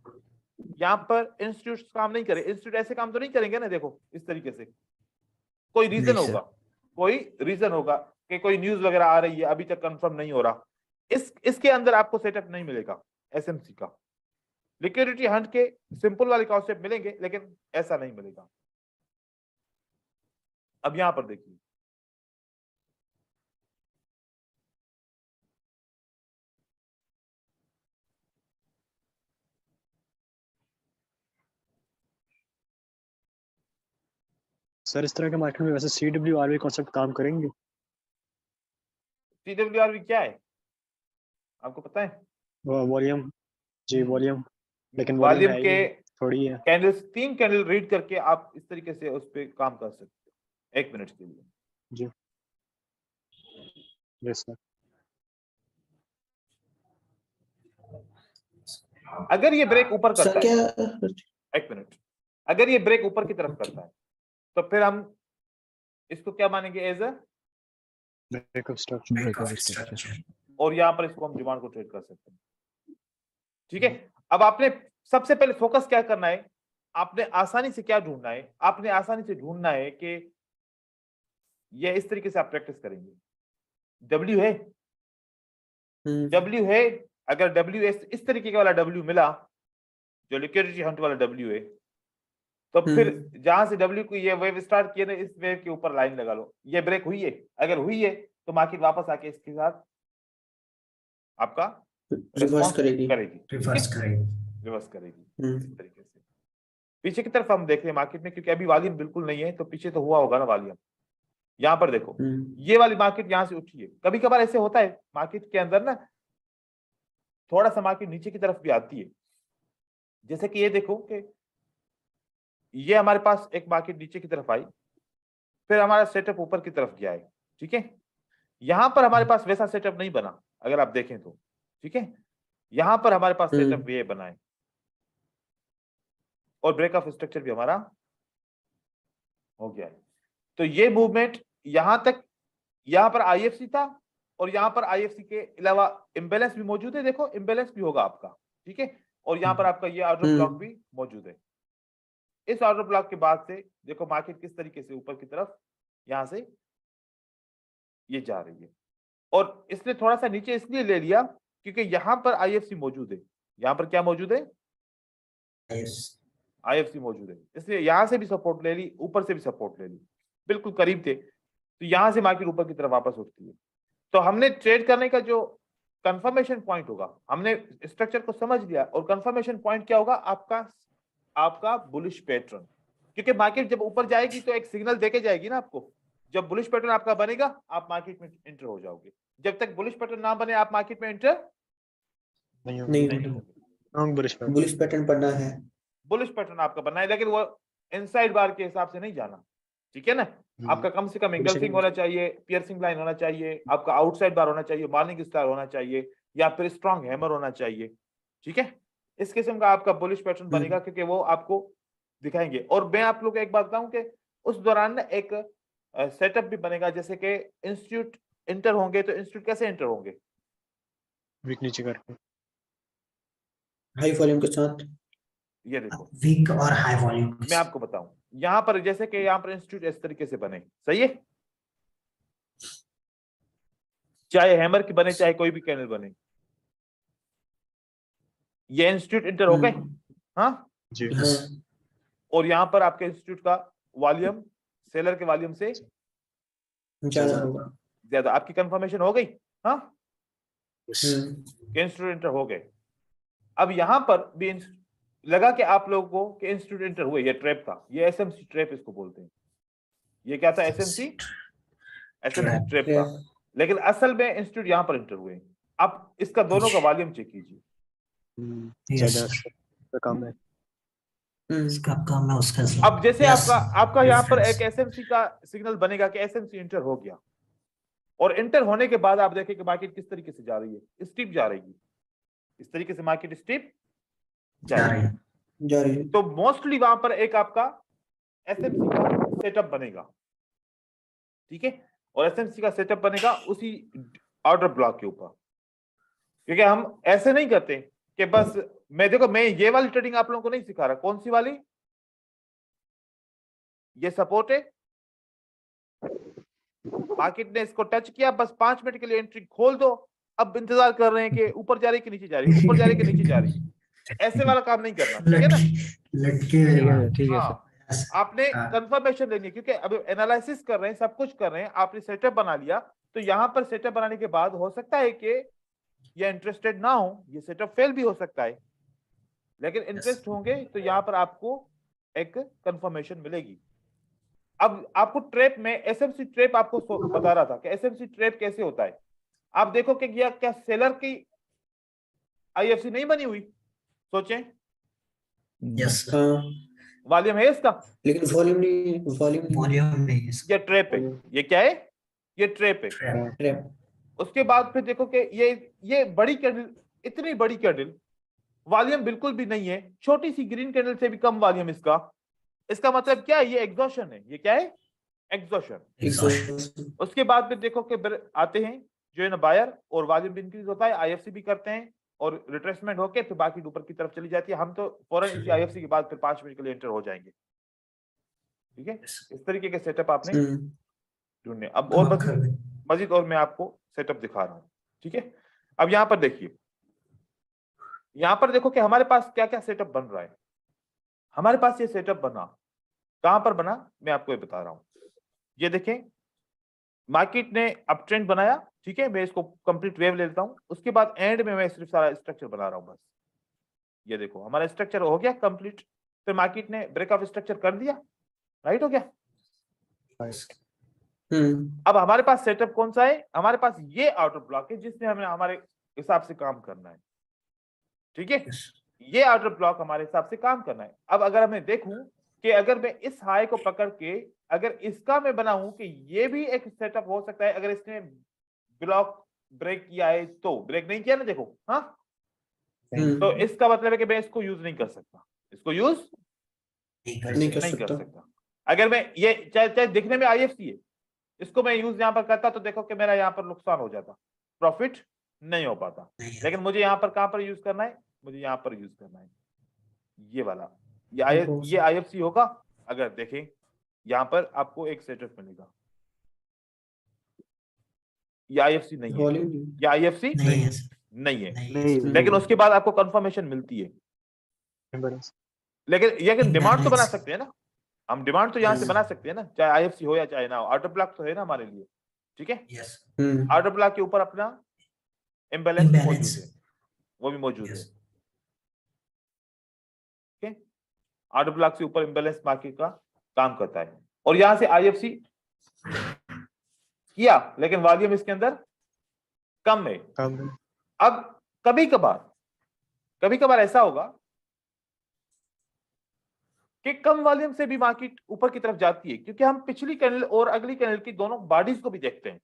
यहाँ पर इंस्टीट्यूट काम नहीं करे। इंस्टीट्यूट ऐसे काम तो नहीं करेंगे ना, देखो इस तरीके से कोई रीजन होगा, कोई रीजन होगा कि कोई न्यूज वगैरह आ रही है, अभी तक कंफर्म नहीं हो रहा, इसके अंदर आपको सेटअप नहीं मिलेगा एसएमसी का। लिक्विडिटी हंट के सिंपल वाले कॉन्सेप्ट मिलेंगे लेकिन ऐसा नहीं मिलेगा। अब यहां पर देखिए, सर इस तरह के मार्केट में वैसे CWRV कॉन्सेप्ट काम करेंगे? CWRV क्या है आपको पता है? वॉल्यूम जी, वॉल्यूम, लेकिन वॉल्यूम के थोड़ी है। कैंडल्स, 3 कैंडल रीड करके आप इस तरीके से उस पर काम कर सकते हो 1 मिनट के लिए। जी यस सर। अगर ये ब्रेक ऊपर करता सर है, क्या 1 मिनट, अगर ये ब्रेक ऊपर की तरफ करता है तो फिर हम इसको क्या मानेंगे, as a breakup structure. Structure. और यहाँ पर इसको हम डिमांड को ट्रेड कर सकते हैं। ठीक है, अब आपने सबसे पहले फोकस क्या करना है, आपने आसानी से क्या ढूंढना है, आपने आसानी से ढूंढना है कि ये इस तरीके से आप प्रैक्टिस करेंगे। W है, W है, अगर W इस तरीके का वाला W मिला जो लिक्विडिटी हंट वाला W है, तो फिर जहां से W को ये वेव स्टार्ट किए ना, इस वेव के ऊपर लाइन लगा लो। ये ब्रेक हुई है, अगर हुई है तो मार्केट वापस आके इसके साथ आपका रिवर्स करेगी रिवर्स करेगी। इस तरीके से पीछे की तरफ हम देख रहे हैं मार्केट में, क्योंकि अभी वॉल्यूम बिल्कुल नहीं है तो पीछे तो हुआ होगा ना वॉल्यूम। यहाँ पर देखो ये वाली मार्केट यहाँ से उठी है। कभी कभार ऐसे होता है मार्केट के अंदर ना, थोड़ा सा मार्केट नीचे की तरफ भी आती है। जैसे कि ये देखो कि ये हमारे पास एक मार्केट नीचे की तरफ आई, फिर हमारा सेटअप ऊपर की तरफ गया है। ठीक है, यहां पर हमारे पास वैसा सेटअप नहीं बना अगर आप देखें तो। ठीक है, यहां पर हमारे पास सेटअप ये बना है और ब्रेक ऑफ स्ट्रक्चर भी हमारा हो गया है। तो ये मूवमेंट यहां तक, यहां पर आईएफसी था और यहां पर आईएफसी के अलावा इम्बैलेंस भी मौजूद है। देखो इम्बैलेंस भी होगा आपका। ठीक है, और यहां पर आपका ये ऑर्डर ब्लॉक भी मौजूद है। इस ऑर्डर ब्लॉक के बाद से देखो मार्केट किस तरीके से ऊपर की तरफ यहां से ये जा रही है। और इसने थोड़ा सा नीचे इसलिए ले लिया क्योंकि यहां पर आईएफसी मौजूद है। यहां पर क्या मौजूद है, आईएफसी मौजूद है, इसलिए यहां से भी सपोर्ट ले ली, ऊपर से भी सपोर्ट ले ली, बिल्कुल करीब थे। तो यहां से मार्केट ऊपर की तरफ वापस उठती है। तो हमने ट्रेड करने का जो कंफर्मेशन पॉइंट होगा, हमने स्ट्रक्चर को समझ लिया और कंफर्मेशन पॉइंट क्या होगा, आपका बुलिश पैटर्न। क्योंकि मार्केट जब ऊपर जाएगी तो एक सिग्नल देके जाएगी ना आपको। जब बुलिश पैटर्न आपका बनेगा आप मार्केट में एंटर हो जाओगे। जब तक बुलिश पैटर्न ना बने आप मार्केट में एंटर नहीं बुलिश पैटर्न बनना है, बुलिश पैटर्न आपका बनना है, लेकिन वो इनसाइड बार के हिसाब से नहीं जाना। ठीक है ना, आपका कम से कम एंगल्फिंग होना चाहिए, पियर्सिंग लाइन होना चाहिए, आपका आउटसाइड बार होना चाहिए, मॉर्निंग स्टार होना चाहिए, या फिर स्ट्रॉन्ग हैमर होना चाहिए। ठीक है, इस किस्म का आपका बुलिश पैटर्न बनेगा क्योंकि वो आपको दिखाएंगे। और मैं आप लोग को एक बात बताऊं कि उस दौरान ना एक सेटअप भी बनेगा, जैसे कि इंस्टीट्यूट एंटर होंगे तो इंस्टीट्यूट कैसे एंटर होंगे, वीक नीचे करके, हाई वॉल्यूम के साथ। ये देखो वीक और हाई वॉल्यूम। मैं आपको बताऊं, यहां पर जैसे कि यहां पर इंस्टीट्यूट इस तरीके से बने, सही है, चाहे हैमर की बने चाहे कोई भी कैंडल बने, ये इंस्टीट्यूट इंटर हो गए। हाँ जी और यहां पर आपके इंस्टीट्यूट का वॉल्यूम सेलर के वॉल्यूम से ज्यादा होगा, ज्यादा, आपकी कंफर्मेशन हो गई। हाँ इंस्टीट्यूट इंटर हो गए। अब यहां पर भी लगा कि आप लोगों को कि इंस्टीट्यूट इंटर हुए, ये ट्रैप था, ये एसएमसी ट्रैप इसको बोलते हैं। ये क्या था, एसएमसी ट्रैप था, लेकिन असल में इंस्टीट्यूट यहां पर इंटर हुए। अब इसका दोनों का वॉल्यूम चेक कीजिए, ज्यादा कम है, इसका कम है उसका ज्यादा। अब जैसे आपका यहाँ पर एक एसएमसी का सिग्नल बनेगा कि एसएमसी इंटर हो गया, और एंटर होने के बाद आप देखें कि मार्केट किस तरीके से जा रही है, स्टीप जा रही है, इस तरीके से मार्केट स्टीप जा रही है। जा रही है। तो मोस्टली वहां पर एक आपका एसएमसी का सेटअप बनेगा, ठीक है, और एसएमसी का सेटअप बनेगा उसी ऑर्डर ब्लॉक के ऊपर, क्योंकि हम ऐसे नहीं करते कि बस मैं ये वाली ट्रेडिंग आप लोगों को नहीं सिखा रहा। कौन सी वाली? ये सपोर्ट है, मार्केट ने इसको टच किया, बस 5 मिनट के लिए एंट्री खोल दो, अब इंतजार कर रहे हैं कि ऊपर जा रही कि नीचे जा रही, ऊपर जा रही कि नीचे जा रही। ऐसे वाला काम नहीं करना, ठीक है ना? लटके ठीक है हाँ, आपने कंफर्मेशन लेनी है, क्योंकि अब एनालिसिस कर रहे हैं, सब कुछ कर रहे हैं, आपने सेटअप बना लिया, तो यहां पर सेटअप बनाने के बाद हो सकता है कि ये इंटरेस्टेड ना हो, ये सेटअप फेल भी हो सकता है, लेकिन इंटरेस्ट होंगे तो यहाँ पर आपको एक कंफर्मेशन मिलेगी। अब आपको ट्रैप में एसएमसी ट्रैप आपको बता रहा था कि एसएमसी ट्रैप कैसे होता है। आप देखो कि क्या सेलर की आईएफसी नहीं बनी हुई? सोचें, यस वॉल्यूम है इसका, लेकिन वॉल्यूम नहीं, वॉल्यूम नहीं है ये ट्रैप है। ये क्या है? ये ट्रैप है। ट्रैप। उसके बाद फिर देखो कि ये बड़ी कैंडल, इतनी बड़ी कैंडल, वॉल्यूम बिल्कुल भी नहीं है, छोटी सी ग्रीन कैंडल से भी कम वॉल्यूम इसका मतलब क्या है? ये एग्जॉशन है। ये क्या है? एग्जॉशन। उसके बाद फिर देखो कि आते हैं जो है ना बायर, और वॉल्यूम भी इंक्रीज होता है, आईएफसी भी करते हैं, और रिट्रेसमेंट होके फिर बाकी ऊपर की तरफ चली जाती है। हम तो फौरन इसी आईएफसी के बाद फिर 5 मिनट के लिए एंटर हो जाएंगे, ठीक है? इस तरीके के सेटअप आपने ढूंढने। अब और मजीद और मैं आपको सेटअप दिखा रहा हूं, ठीक है? अब यहां पर देखिए, यहां पर देखो कि हमारे पास क्या क्या सेटअप बन रहा है। हमारे पास ये सेटअप बना, कहां पर बना मैं आपको ये बता रहा हूं। ये देखें, मार्केट ने अप ट्रेंड बनाया, ठीक है, मैं इसको कंप्लीट वेव ले लेता हूं। उसके बाद एंड में मैं सिर्फ सारा स्ट्रक्चर बना रहा हूं बस। ये देखो हमारा स्ट्रक्चर हो गया कंप्लीट, फिर मार्केट ने ब्रेकआउट स्ट्रक्चर कर दिया, राइट हो गया। अब हमारे पास सेटअप कौन सा है? हमारे पास ये आउटर ब्लॉक है जिसमें हमें हमारे हिसाब से काम करना है, ठीक है? ये आउटर ब्लॉक हमारे हिसाब से काम करना है। अब अगर मैं देखूं कि अगर मैं इस हाई को पकड़ के अगर इसका मैं बनाऊं कि ये भी एक सेटअप हो सकता है, अगर इसने ब्लॉक ब्रेक किया है तो, ब्रेक नहीं किया ना, देखो, हाँ, तो इसका मतलब है कि मैं इसको यूज नहीं कर सकता, इसको यूज नहीं कर सकता। अगर मैं ये चाहे दिखने में आईएफसी है, इसको मैं यूज यहां पर करता तो देखो कि मेरा यहां पर नुकसान हो जाता, प्रॉफिट नहीं हो पाता। लेकिन मुझे यहां पर कहां पर यूज करना है? मुझे यहां पर यूज करना है ये वाला, ये आईएफसी होगा। अगर देखें यहां पर आपको एक सेटअप मिलेगा, ये आईएफसी नहीं है, ये आईएफसी नहीं है, लेकिन उसके बाद आपको कंफर्मेशन मिलती है। लेकिन ये डिमांड तो बना सकते हैं ना, हम डिमांड तो यहां से बना सकते हैं ना, चाहे आईएफसी हो या चाहे ना हो। ऑर्डर ब्लॉक तो है ना हमारे लिए, ठीक है? ऑर्डर ब्लॉक के ऊपर अपना इम्बैलेंस मौजूद है, वो भी मौजूद है, ठीक है? ऑर्डर ब्लॉक से ऊपर इम्बैलेंस मार्केट का काम करता है। और यहां से आईएफसी किया, लेकिन वॉल्यूम इसके अंदर कम है। अब कभी कभार ऐसा होगा कि कम वॉल्यूम से भी मार्केट ऊपर की तरफ जाती है, क्योंकि हम पिछली कैंडल और अगली कैंडल की दोनों बॉडीज को भी देखते हैं।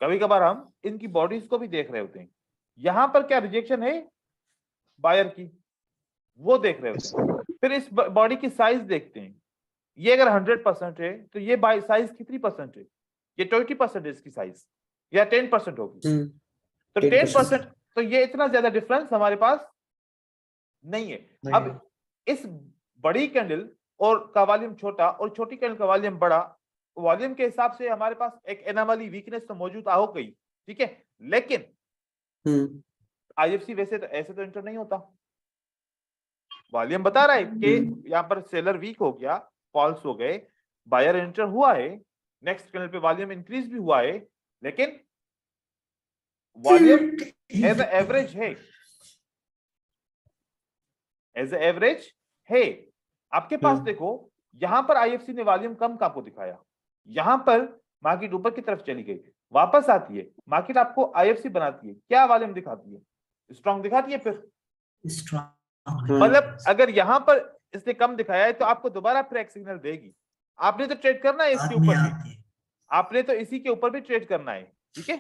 कभी कभार हम इनकी बॉडीज को भी देख रहे होते हैं। यहां पर क्या रिजेक्शन है बायर की, वो देख रहे होते हैं। फिर इस बॉडी की साइज देखते हैं, ये अगर 100% है तो ये साइज कितनी परसेंट है? ये 20% है इसकी साइज, या 10% होगी। तो 10%, तो ये इतना ज्यादा डिफरेंस हमारे पास नहीं है। अब इस बड़ी कैंडल और का वॉल्यूम छोटा और छोटी कैंडल का वॉल्यूम बड़ा, वॉल्यूम के हिसाब से हमारे पास एक एनोमली वीकनेस तो मौजूद हो गई, ठीक है? लेकिन आईएफसी वैसे तो ऐसे तो एंटर नहीं होता। वॉल्यूम बता रहा है कि यहाँ पर सेलर वीक हो गया, फॉल्स हो गए, बायर एंटर हुआ है, नेक्स्ट कैंडल पे वॉल्यूम इंक्रीज भी हुआ है, लेकिन वॉल्यूम एज एवरेज है, एज एवरेज है। आपके पास देखो यहां पर आईएफसी ने वॉल्यूम कम का आपको दिखाया, यहां पर मार्केट ऊपर की तरफ चली गई, वापस आती है, मार्केट आपको आईएफसी बनाती है, क्या वॉल्यूम दिखाती है? स्ट्रॉन्ग दिखाती है। फिर मतलब अगर यहां पर इसने कम दिखाया है तो आपको दोबारा फिर एक सिग्नल देगी। आपने तो ट्रेड करना है इसके ऊपर भी, आपने तो इसी के ऊपर भी ट्रेड करना है, ठीक है।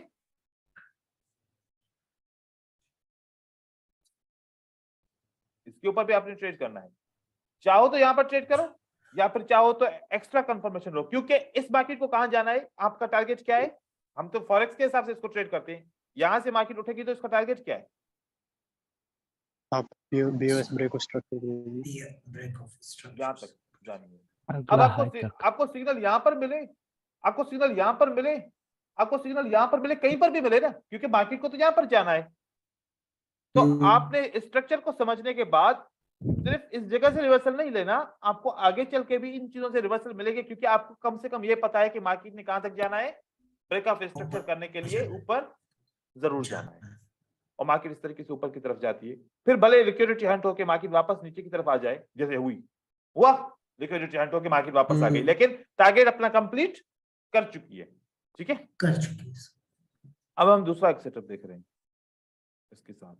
इसके ऊपर भी आपने ट्रेड करना है, चाहो तो यहां पर ट्रेड करो या फिर चाहो तो एक्स्ट्रा कंफर्मेशन लो, क्योंकि इस मार्केट को कहां जाना है, आपका टारगेट क्या है। हम तो फॉरेक्स के हिसाब से इसको ट्रेड करते हैं, यहां से मार्केट उठेगी तो इसका टारगेट क्या है। आप BOS break of structure break of structure यहां तक जानिए। अब अगला हाई तक। आपको सिग्नल यहां पर मिले, आपको सिग्नल यहां पर मिले, आपको सिग्नल यहां पर मिले, कहीं पर भी मिले ना, क्योंकि मार्केट को तो यहां पर जाना है। तो आपने स्ट्रक्चर को समझने के बाद सिर्फ इस जगह से रिवर्सल नहीं लेना, आपको आगे चल के भी इन चीजों से रिवर्सल मिलेंगे, क्योंकि आपको कम से कम ये पता है कि मार्केट ने कहां तक जाना है, ब्रेक ऑफ स्ट्रक्चर करने के लिए ऊपर जरूर जाना है। और मार्केट इस तरीके से ऊपर की तरफ जाती है, फिर भले लिक्विडिटी हंट होकर मार्केट वापस नीचे की तरफ आ जाए, जैसे हुआ लिक्विडिटी हंट होकर मार्केट वापस आ गई, लेकिन टारगेट अपना कंप्लीट कर चुकी है, ठीक है, कर चुकी है। अब हम दूसरा एक सेटअप देख रहे हैं इसके साथ।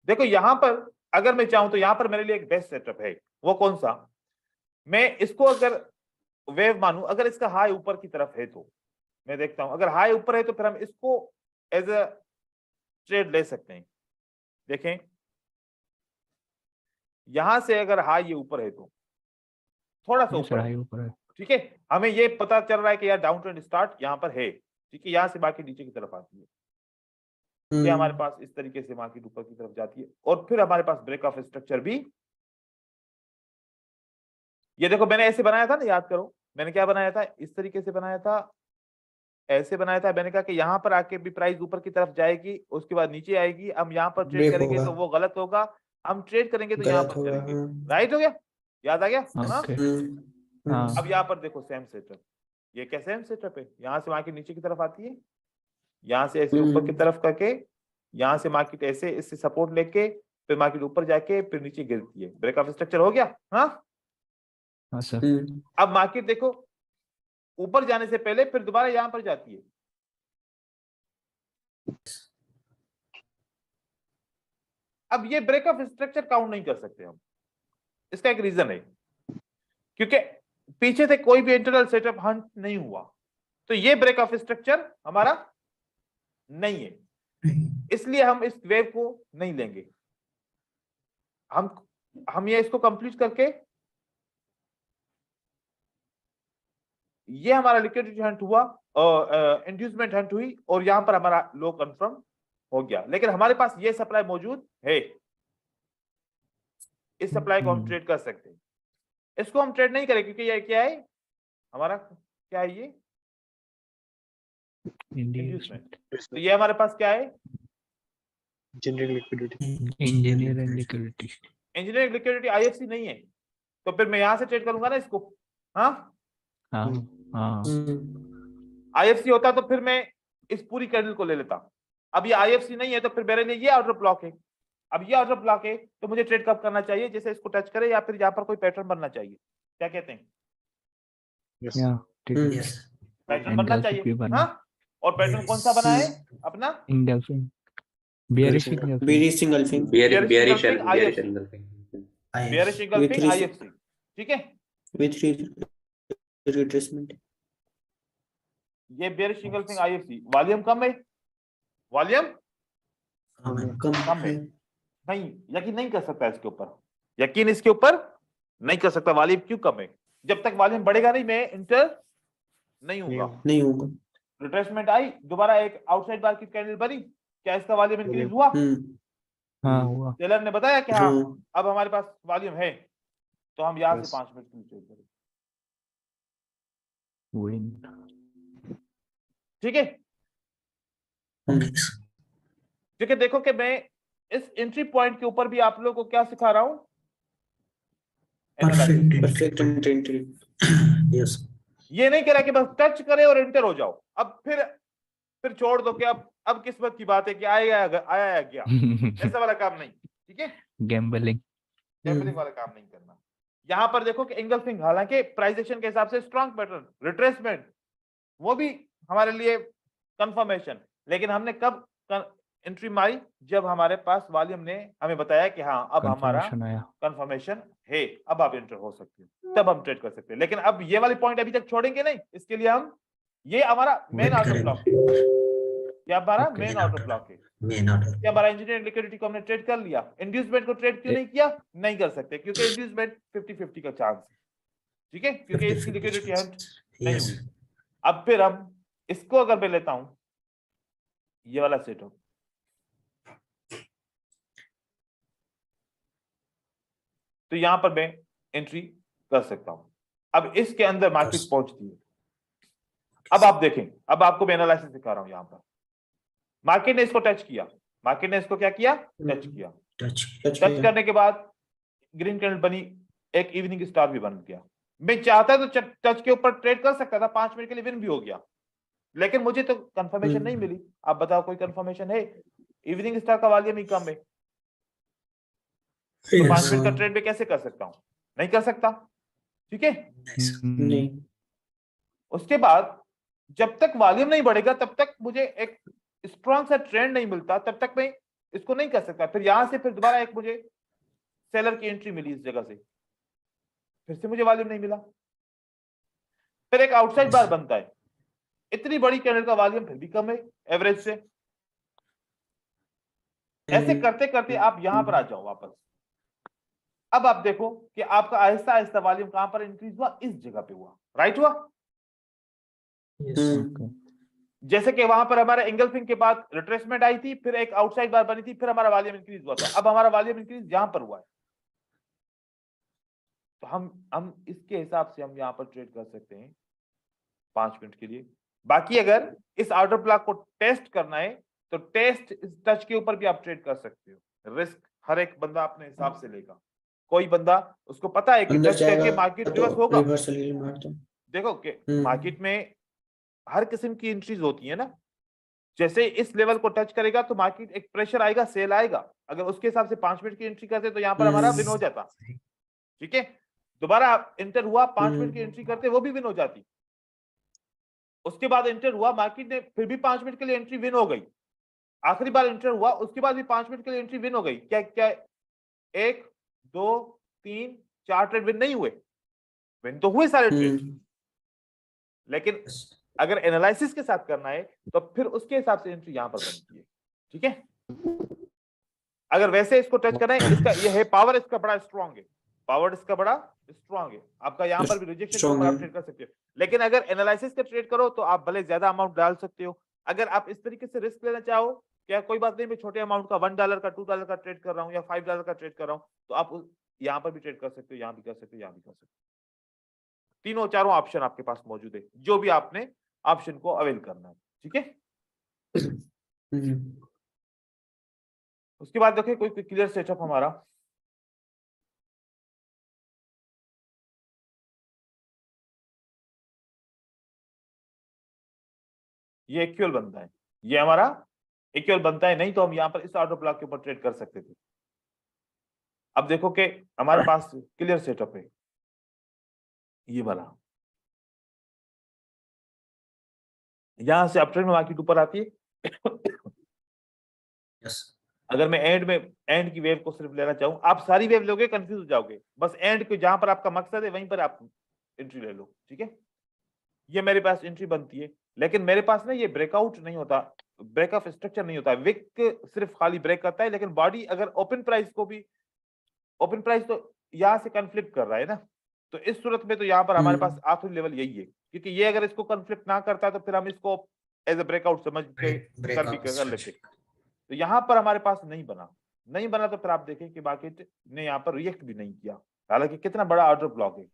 देखो यहां पर अगर मैं चाहूं तो यहां पर मेरे लिए एक बेस्ट सेटअप है, वो कौन सा, मैं इसको अगर वेव मानूं, अगर इसका हाई ऊपर की तरफ है तो मैं देखता हूं, अगर हाई ऊपर है तो फिर हम इसको एज अ ट्रेड ले सकते हैं। देखें यहां से अगर हाई ये ऊपर है तो थोड़ा सा ऊपर है, ठीक है, हमें ये पता चल रहा है कि यार डाउन ट्रेंड स्टार्ट यहां पर है, ठीक है, यहां से बाकी नीचे की तरफ आती है, ये हमारे पास इस तरीके से मार्केट ऊपर की तरफ जाती है, और फिर हमारे पास ब्रेक ऑफ स्ट्रक्चर भी, ये देखो मैंने ऐसे बनाया था ना, याद करो मैंने क्या बनाया था, इस तरीके से बनाया था, ऐसे बनाया था, मैंने कहा कि यहाँ पर आके भी प्राइस ऊपर की तरफ जाएगी, उसके बाद नीचे आएगी, हम यहाँ पर ट्रेड करेंगे तो वो गलत होगा, हम ट्रेड करेंगे तो यहाँ पर करेंगे, राइट हो गया, याद आ गया। हाँ? अब यहाँ पर देखो सेम सेटअप, ये क्या सेम सेटअप है, यहाँ से मार्केट नीचे की तरफ आती है, यहाँ से ऐसे ऊपर की तरफ करके, यहाँ से मार्केट ऐसे इससे सपोर्ट लेके फिर मार्केट ऊपर जाके फिर नीचे गिरती है, ब्रेक ऑफ स्ट्रक्चर हो गया। हाँ सर। अब मार्केट देखो ऊपर जाने से पहले फिर दोबारा यहां पर जाती है, अब ये ब्रेक ऑफ स्ट्रक्चर काउंट नहीं कर सकते हम, इसका एक रीजन है, क्योंकि पीछे से कोई भी इंटरनल सेटअप हंट नहीं हुआ, तो ये ब्रेक ऑफ स्ट्रक्चर हमारा नहीं है, इसलिए हम इस वेव को नहीं लेंगे, हम ये इसको कंप्लीट करके, ये हमारा लिक्विडिटी हंट हुआ और इंड्यूसमेंट हंट हुई, और यहां पर हमारा लो कंफर्म हो गया, लेकिन हमारे पास ये सप्लाई मौजूद है, इस सप्लाई को हम ट्रेड कर सकते हैं, इसको हम ट्रेड नहीं करें क्योंकि ये क्या है हमारा, क्या है ये इंड्यूसमेंट, तो ये हमारे पास क्या है इंजीनियरिंग लिक्विडिटी आईएफसी नहीं है, तो फिर मैं यहां से ट्रेड करूंगा ना इसको। हाँ आईएफसी होता तो फिर मैं इस पूरी कैंडल को ले लेता, अब ये आईएफसी नहीं है तो फिर मेरे लिए ये ऑर्डर ब्लॉक है, अब ये ऑर्डर ब्लॉक है तो मुझे ट्रेड कब करना चाहिए, जैसे इसको टच करे या फिर यहाँ पर कोई पैटर्न बनना चाहिए, क्या कहते हैं पैटर्न बनना चाहिए। हाँ और पैटर्न कौन सा बना है अपना बेयरिश इंगल्फिंग आईएफसी, ठीक है, रिट्रेसमेंट, ये बेयरिश इंगल्फिंग आईएफसी, वॉल्यूम कम है, वॉल्यूम कम है, नहीं यकीन नहीं कर सकता इसके ऊपर, यकीन इसके ऊपर नहीं कर सकता, वॉल्यूम क्यों कम है, जब तक वॉल्यूम बढ़ेगा नहीं मैं इंटर नहीं होगा, रिट्रेसमेंट आई, दोबारा एक आउटसाइड मार्केट कैंडल बनी, क्या इसका वॉल्यूम इंक्रीज हुआ, हाँ हुआ, टेलर ने बताया कि हाँ अब हमारे पास वॉल्यूम है, तो हम यहाँ से 5 मिनट के लिए ट्रेड करें, ठीक है, क्योंकि देखो कि मैं इस एंट्री पॉइंट के ऊपर भी आप लोगों को क्या सिखा रहा हूं, परफेक्ट एंट्री, यस, ये नहीं कह रहा कि बस टच करे और एंटर हो जाओ, अब फिर छोड़ दो कि अब किस्मत की बात है कि आया या गया, ऐसा वाला काम नहीं, ठीक है, गैम्बलिंग वाला काम नहीं करना। यहां पर देखो कि इंगल्फिंग, हालांकि प्राइस एक्शन के हिसाब से स्ट्रॉन्ग पैटर्न, रिट्रेसमेंट वो भी हमारे लिए कंफर्मेशन, लेकिन हमने कब एंट्री मारी जब हमारे पास वॉल्यूम ने हमें बताया कि हाँ अब हमारा कंफर्मेशन आया। कंफर्मेशन है, अब आप एंटर हो सकते हो, तब हम ट्रेड कर सकते हैं। लेकिन अब ये वाली पॉइंट अभी तक छोड़ेंगे नहीं, इसके लिए हम ये हमारा मेन Wait ऑर्डर ब्लॉक है, ये हमारा Okay. Main Main order order. Block है। Main order. ये हमारा इंजीनियर लिक्विडिटी को हमने ट्रेड कर लिया, इंड्यूसमेंट को ट्रेड क्यों नहीं किया? नहीं कर सकते क्योंकि इंड्यूसमेंट 50-50 का चांस है, ठीक है, क्योंकि इसकी 50-50 लिक्विडिटी chance. हंट नहीं Yes. हुई। अब फिर हम इसको अगर मैं लेता हूं ये वाला सेटअप, तो यहां पर मैं एंट्री कर सकता हूं। अब इसके अंदर मार्केट Yes. पहुंचती है। अब आप देखें, अब आपको मैं एनालिसिस दिखा रहा हूं। यहां पर मार्केट ने इसको टच किया, मार्केट ने इसको क्या किया? टच किया। Touch. टच करने के बाद ग्रीन कैंडल बनी, एक इवनिंग स्टार भी बन गया। मैं चाहता तो टच के ऊपर ट्रेड कर सकता था, 5 मिनट के लिए विन भी हो गया, लेकिन मुझे तो कंफर्मेशन नहीं मिली। आप बताओ कोई कंफर्मेशन है? इवनिंग स्टार का वॉल्यूम ही कम है, तो 5 मिनट का ट्रेड में कैसे कर सकता हूं? नहीं कर सकता, ठीक है। नहीं। उसके बाद जब तक वॉल्यूम नहीं बढ़ेगा तब तक मुझे एक स्ट्रॉन्ग सा ट्रेंड नहीं मिलता, तब तक मैं इसको नहीं कर सकता। फिर यहां से फिर दोबारा एक मुझे सेलर की एंट्री मिली इस जगह से, फिर से मुझे वॉल्यूम नहीं मिला, फिर एक आउटसाइड बार बनता है। इतनी बड़ी कैंडल का वॉल्यूम फिर भी कम है एवरेज से। ऐसे करते करते आप यहां पर आ जाओ वापस। अब आप देखो कि आपका आहिस्ता आहिस्ता वॉल्यूम कहां पर इंक्रीज हुआ? इस जगह पे हुआ, राइट हुआ। जैसे कि वहां पर हमारे एंगल्फिंग के बाद रिट्रेसमेंट आई थी, फिर एक आउटसाइड बार बनी थी, फिर हमारा वॉल्यूम इंक्रीज हुआ था। अब हमारा वॉल्यूम इंक्रीज यहां पर हुआ है, तो हम इसके हिसाब से हम यहां पर ट्रेड कर सकते हैं 5 मिनट के लिए। बाकी अगर इस ऑर्डर ब्लॉक को टेस्ट करना है तो टेस्ट इस टच के ऊपर भी आप ट्रेड कर सकते हो। रिस्क हर एक बंदा अपने हिसाब से लेगा। कोई बंदा उसको पता है कि अंदर टच करके जाएगा मार्केट तो रिवर्स होगा। रिवर्सल हिल मार दो। देखो कि मार्केट में हर किस्म की एंट्रीज होती है ना। जैसे इस लेवल को टच करेगा तो मार्केट एक प्रेशर आएगा, सेल आएगा। अगर उसके हिसाब से 5 मिनट की एंट्री करते तो यहाँ पर हमारा विन हो जाता, ठीक है। दोबारा इंटर हुआ, 5 मिनट की एंट्री करते वो भी विन हो जाती। उसके बाद इंटर हुआ, मार्केट ने फिर भी 5 मिनट के लिए एंट्री विन हो गई। आखिरी बार इंटर हुआ, उसके बाद भी 5 मिनट के लिए एंट्री विन हो गई। क्या क्या 1 2 3 4 ट्रेड विन नहीं हुए? विन तो हुए सारे ट्रेड, लेकिन अगर एनालिसिस के साथ करना है तो फिर उसके हिसाब से एंट्री यहां पर बनती है, ठीक है। अगर वैसे इसको टच करना है, इसका ये है पावर, इसका बड़ा स्ट्रांग है, पावर इसका बड़ा स्ट्रांग है। आपका यहां पर भी रिजेक्शन के ऊपर आप ट्रेड कर सकते हो। लेकिन अगर एनालिसिस का ट्रेड करो तो आप भले ज्यादा अमाउंट डाल सकते हो। अगर आप इस तरीके से रिस्क लेना चाहो, क्या कोई बात नहीं, मैं छोटे अमाउंट का $1 का $2 का ट्रेड कर रहा हूँ या $5 का ट्रेड कर रहा हूँ, तो आप यहाँ पर भी ट्रेड कर सकते हो, यहाँ भी कर सकते हो, यहाँ भी कर सकते हो। तीनों चारों ऑप्शन आपके पास मौजूद है, जो भी आपने ऑप्शन को अवेल करना है, ठीक है। उसके बाद देखिए कोई क्लियर सेटअप हमारा। ये इक्वल बनता है, ये हमारा इक्वल बनता है, नहीं तो हम यहाँ पर इस ऑर्डर ब्लॉक के ऊपर ट्रेड कर सकते थे। अब देखो कि हमारे पास क्लियर सेटअप है, ये वाला। यहां से अपट्रेंड में मार्केट ऊपर आती है। Yes. अगर मैं एंड की वेव को सिर्फ लेना चाहूं, आप सारी वेव लोगे कंफ्यूज हो जाओगे। बस एंड को जहां पर आपका मकसद है वहीं पर आप एंट्री ले लो, ठीक है। ये मेरे पास एंट्री बनती है, लेकिन मेरे पास ना ये ब्रेकआउट नहीं होता, ब्रेक ऑफ स्ट्रक्चर नहीं होता। विक सिर्फ खाली ब्रेक करता है, लेकिन बॉडी अगर ओपन प्राइस को भी, ओपन प्राइस तो यहाँ से कन्फ्लिक्ट कर रहा है ना, तो इस सूरत में तो यहाँ पर हमारे पास आखिरी लेवल यही है, क्योंकि ये अगर इसको कन्फ्लिक्ट ना करता तो फिर हम इसको एज ए ब्रेकआउट समझ के कर भी कर लेते। तो यहाँ पर हमारे पास नहीं बना तो फिर आप देखें कि मार्केट ने यहाँ पर रिएक्ट भी नहीं किया। हालांकि कितना बड़ा ऑर्डर ब्लॉक है,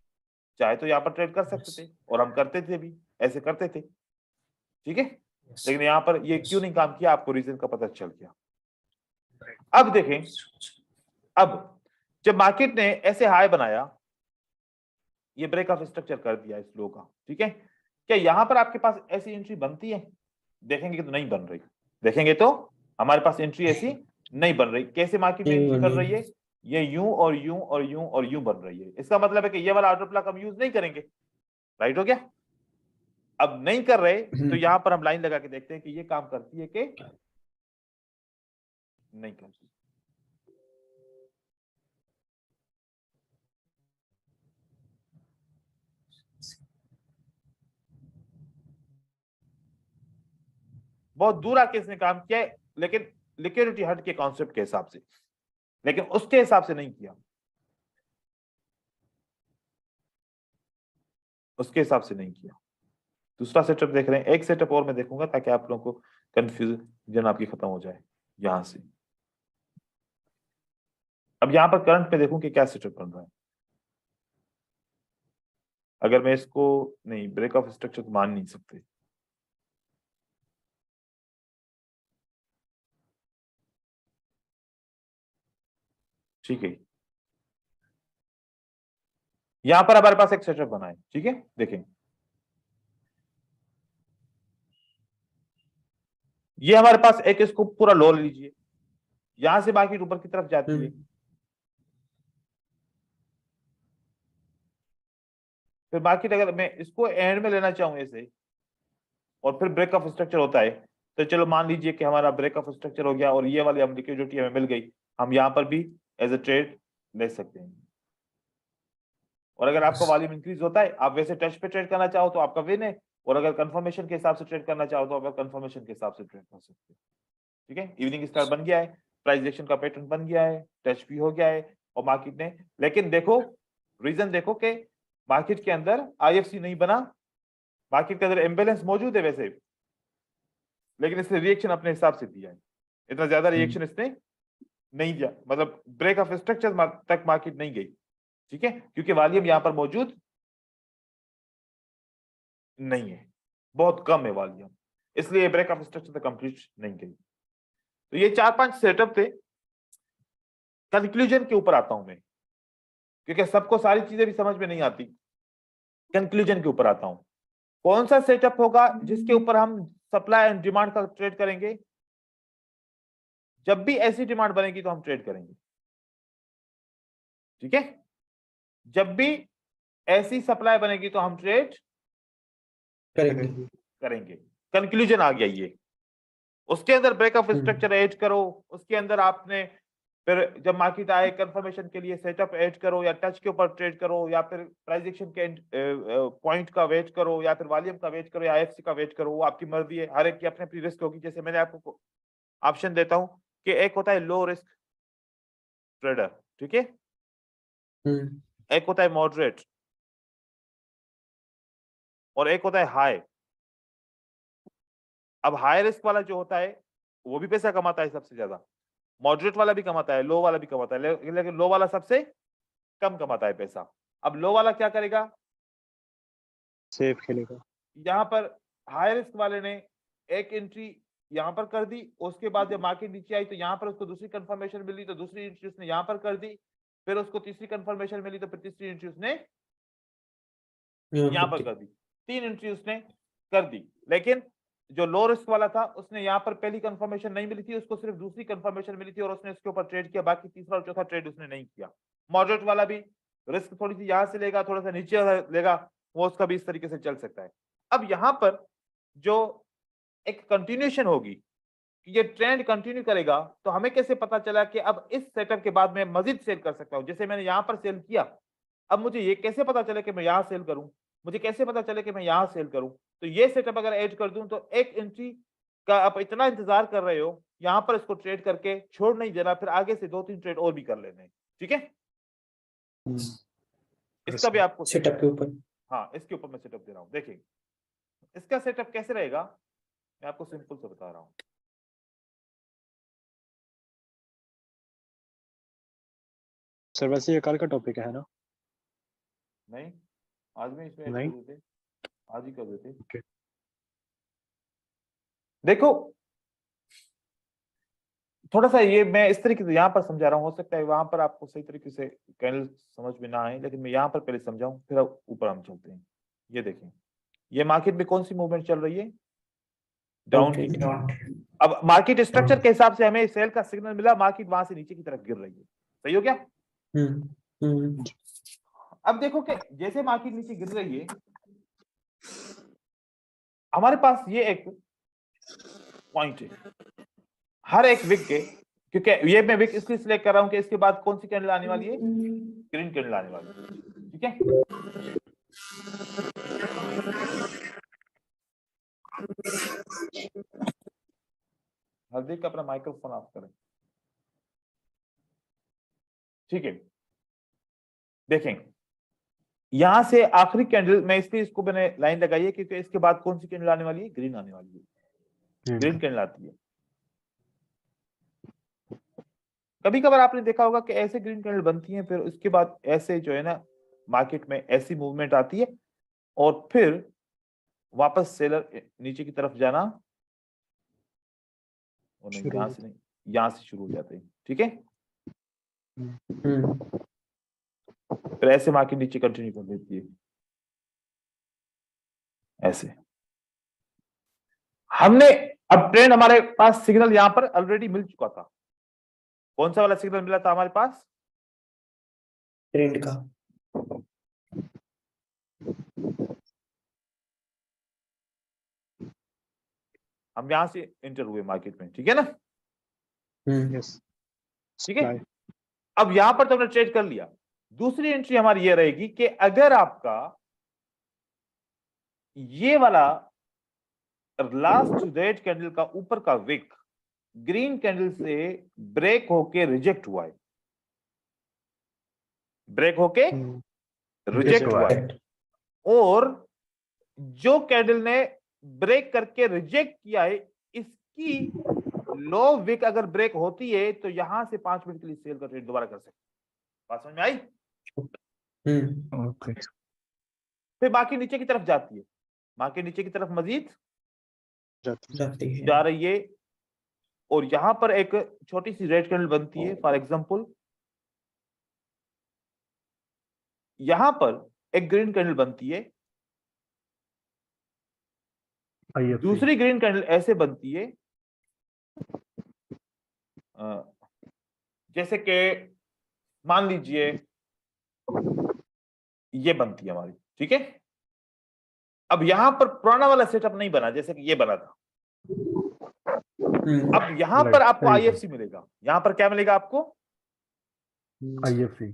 चाहे तो यहाँ पर ट्रेड कर सकते थे, और हम करते थे भी, ऐसे करते थे, ठीक है। लेकिन यहाँ पर ये क्यों नहीं काम किया, आपको रीजन का पता चल गया। अब देखें, अब जब मार्केट ने ऐसे हाई बनाया, ये ब्रेक ऑफ स्ट्रक्चर कर दिया इस लो का, ठीक है। क्या यहाँ पर आपके पास ऐसी एंट्री बनती है? देखेंगे तो नहीं बन रही। देखेंगे तो हमारे पास एंट्री ऐसी नहीं बन रही। कैसे मार्केट में एंट्री बन रही है? ये यूं और यूं और यूं और यूं बन रही है। इसका मतलब है कि ये वाला ऑर्डर ब्लॉक हम यूज नहीं करेंगे, राइट हो गया। अब नहीं कर रहे तो यहां पर हम लाइन लगा के देखते हैं कि ये काम करती है कि नहीं कर रही। बहुत दूर आके इसने काम किया है, लेकिन लिक्विडिटी हट के कॉन्सेप्ट के हिसाब से, लेकिन उसके हिसाब से नहीं किया, उसके हिसाब से नहीं किया। दूसरा सेटअप देख रहे हैं, एक सेटअप और मैं देखूंगा ताकि आप लोगों को कंफ्यूजन आपकी खत्म हो जाए यहां से। अब यहां पर करंट पे देखूं कि क्या सेटअप बन रहा है। अगर मैं इसको नहीं, ब्रेक ऑफ स्ट्रक्चर तो मान नहीं सकते, ठीक है। यहां पर हमारे पास एक सेटअप बना है, ठीक है, देखें ये हमारे पास एक, इसको पूरा लो लीजिए, यहां से मार्केट ऊपर की तरफ जाती है, फिर मार्केट अगर मैं इसको एंड में लेना चाहूं ऐसे, और फिर ब्रेक ऑफ स्ट्रक्चर होता है, तो चलो मान लीजिए कि हमारा ब्रेक ऑफ स्ट्रक्चर हो गया और ये वाली हम लिक्विडिटी हमें मिल गई, हम यहां पर भी एज ए ट्रेड ले सकते हैं। और अगर आपका वॉल्यूम इंक्रीज होता है, आप वैसे टच पे ट्रेड करना चाहो तो आपका विन है, और अगर कंफर्मेशन के हिसाब से ट्रेड करना चाहो तो आप कंफर्मेशन के हिसाब से ट्रेड कर सकते हो, ठीक है। इवनिंग स्टार बन गया है, प्राइस एक्शन का पैटर्न बन गया है, टच भी हो गया है, और मार्केट ने, लेकिन देखो रीजन देखो कि मार्केट के अंदर आईएफसी नहीं बना, मार्केट के अंदर इम्बैलेंस मौजूद है वैसे, लेकिन इसने रिएक्शन अपने हिसाब से दिया है, इतना ज्यादा रिएक्शन इसने नहीं दिया, मतलब ब्रेक ऑफ स्ट्रक्चर तक मार्केट नहीं गई, ठीक है, क्योंकि वॉल्यूम यहां पर मौजूद नहीं है, बहुत कम है वॉल्यूम, इसलिए ब्रेक ऑफ स्ट्रक्चर तक कंप्लीट नहीं गई। तो ये 4-5 सेटअप थे। कंक्लूजन के ऊपर आता हूं मैं, क्योंकि सबको सारी चीजें भी समझ में नहीं आती। कंक्लूजन के ऊपर आता हूं, कौन सा सेटअप होगा जिसके ऊपर हम सप्लाई एंड डिमांड का ट्रेड करेंगे, जब भी ऐसी डिमांड बनेगी तो हम ट्रेड करेंगे, ठीक है, जब भी ऐसी सप्लाई बनेगी तो हम ट्रेड करेंगे। कंक्लूजन आ गया ये, उसके अंदर ब्रेक ऑफ स्ट्रक्चर ऐड करो, उसके अंदर आपने फिर जब मार्केट आए कंफर्मेशन के लिए सेटअप ऐड करो, या टच के ऊपर ट्रेड करो, या फिर प्राइस एक्शन के पॉइंट का वेट करो, या फिर वॉल्यूम का वेट करो, या आईएफसी का वेट करो, वो आपकी मर्जी है, हर एक की अपनी अपनी रिस्क होगी। जैसे मैंने आपको ऑप्शन देता हूं कि एक होता है लो रिस्क ट्रेडर, ठीक है, एक होता है मॉडरेट, और एक होता है हाई। अब हाई रिस्क वाला जो होता है वो भी पैसा कमाता है सबसे ज्यादा, मॉडरेट वाला भी कमाता है, लो वाला भी कमाता है, लेकिन लो वाला सबसे कम कमाता है पैसा। अब लो वाला क्या करेगा, सेफ खेलेगा। यहाँ पर हाई रिस्क वाले ने एक एंट्री यहाँ पर कर दी, उसके बाद जब मार्केट नीचे आई तो यहाँ पर उसको दूसरी कंफर्मेशन मिली तो दूसरी एंट्री उसने यहाँ पर कर दी, फिर उसको तीसरी कंफर्मेशन मिली तो फिर तीसरी एंट्री उसने यहाँ पर कर दी, 3 एंट्री उसने कर दी। लेकिन जो लो रिस्क वाला था उसने यहाँ पर पहली कंफर्मेशन नहीं मिली थी, उसको सिर्फ दूसरी कंफर्मेशन मिली थी और उसने इसके ऊपर ट्रेड किया, बाकी तीसरा और चौथा ट्रेड उसने नहीं किया। मॉडरेट वाला भी रिस्क थोड़ी सी यहाँ से लेगा, थोड़ा सा नीचे लेगा, वो उसका भी इस तरीके से चल सकता है। अब यहाँ पर जो एक कंटिन्यूएशन होगी कि ये ट्रेंड कंटिन्यू करेगा, तो हमें कैसे पता चला कि अब इस सेटअप के बाद मैं मजीद सेल कर सकता हूं। जैसे मैंने यहाँ पर सेल किया, अब मुझे ये कैसे पता चले कि मैं यहाँ सेल करूं, मुझे कैसे पता चले कि मैं यहाँ सेल करूं। तो ये सेटअप अगर ऐड कर दूं तो एक एंट्री का आप इतना इंतजार कर रहे हो, यहाँ पर इसको ट्रेड करके छोड़ नहीं देना, फिर आगे से 2-3 ट्रेड और भी कर लेने, ठीक है। इसका भी आपको सेटअप के ऊपर, हाँ इसके ऊपर मैं सेटअप दे रहा हूँ। देखिए इसका सेटअप कैसे रहेगा, मैं आपको सिंपल से बता रहा हूँ। सर वैसे ये कल का टॉपिक है ना? नहीं, आज में इसमें नहीं? कर देते, आज ही कर देते। Okay. देखो थोड़ा सा ये मैं इस तरीके से यहाँ पर समझा रहा हूँ, हो सकता है वहां पर आपको सही तरीके से कैंडल समझ में ना आए, लेकिन मैं यहाँ पर पहले समझाऊं फिर ऊपर हम चलते हैं। ये देखें, ये मार्केट में कौन सी मूवमेंट चल रही है, डाउन की। अब मार्केट स्ट्रक्चर के हिसाब से हमें सेल का सिग्नल मिला, मार्केट वहां से नीचे की तरफ गिर रही है, सही हो गया। अब देखो कि जैसे मार्केट नीचे गिर रही है, हमारे पास ये एक पॉइंट है, हर एक विक के क्योंकि ये मैं विक इसलिए सिलेक्ट कर रहा हूं कि इसके बाद कौन सी कैंडल आने वाली है, ग्रीन कैंडल आने वाली है। ठीक है, हरदीप का अपना माइक्रोफोन ऑफ करें। ठीक है, देखें यहां से आखिरी कैंडल, मैं इसलिए इसको मैंने लाइन लगाई है क्योंकि इसके बाद कौन सी कैंडल आने वाली है, ग्रीन आने वाली है, ग्रीन कैंडल आती है। कभी कभार आपने देखा होगा कि ऐसे ग्रीन कैंडल बनती हैं, फिर उसके बाद ऐसे जो है ना मार्केट में ऐसी मूवमेंट आती है और फिर वापस सेलर नीचे की तरफ जाना, और नहीं यहां से नहीं, यहां से शुरू हो जाते हैं। ठीक है, फिर ऐसे मार्केट नीचे कंटिन्यू कर देती है ऐसे। हमने अब ट्रेंड, हमारे पास सिग्नल यहां पर ऑलरेडी मिल चुका था। कौन सा वाला सिग्नल मिला था हमारे पास, ट्रेंड का। हम यहां से एंटर हुए मार्केट में। ठीक है ना, यस ठीक है। अब यहां पर तो हमने ट्रेड कर लिया। दूसरी एंट्री हमारी ये रहेगी कि अगर आपका ये वाला लास्ट रेड कैंडल का ऊपर का विक ग्रीन कैंडल से ब्रेक होके रिजेक्ट हुआ है, ब्रेक होके रिजेक्ट हुआ है, और जो कैंडल ने ब्रेक करके रिजेक्ट किया है इसकी लो विक अगर ब्रेक होती है तो यहां से 5 मिनट के लिए सेल का ट्रेड दोबारा कर सकते। बात समझ में आई? ओके। फिर मार्केट नीचे की तरफ जाती है, मार्केट नीचे की तरफ मजीद जाती है। जा रही है, और यहां पर एक छोटी सी रेड कैंडल बनती है। फॉर एग्जांपल यहां पर एक ग्रीन कैंडल बनती है, दूसरी ग्रीन कैंडल ऐसे बनती है, जैसे कि मान लीजिए ये बनती है हमारी। ठीक है, अब यहां पर पुराना वाला सेटअप नहीं बना जैसे कि ये बना था। अब यहां पर आपको आईएफसी मिलेगा, यहां पर क्या मिलेगा आपको, आईएफसी।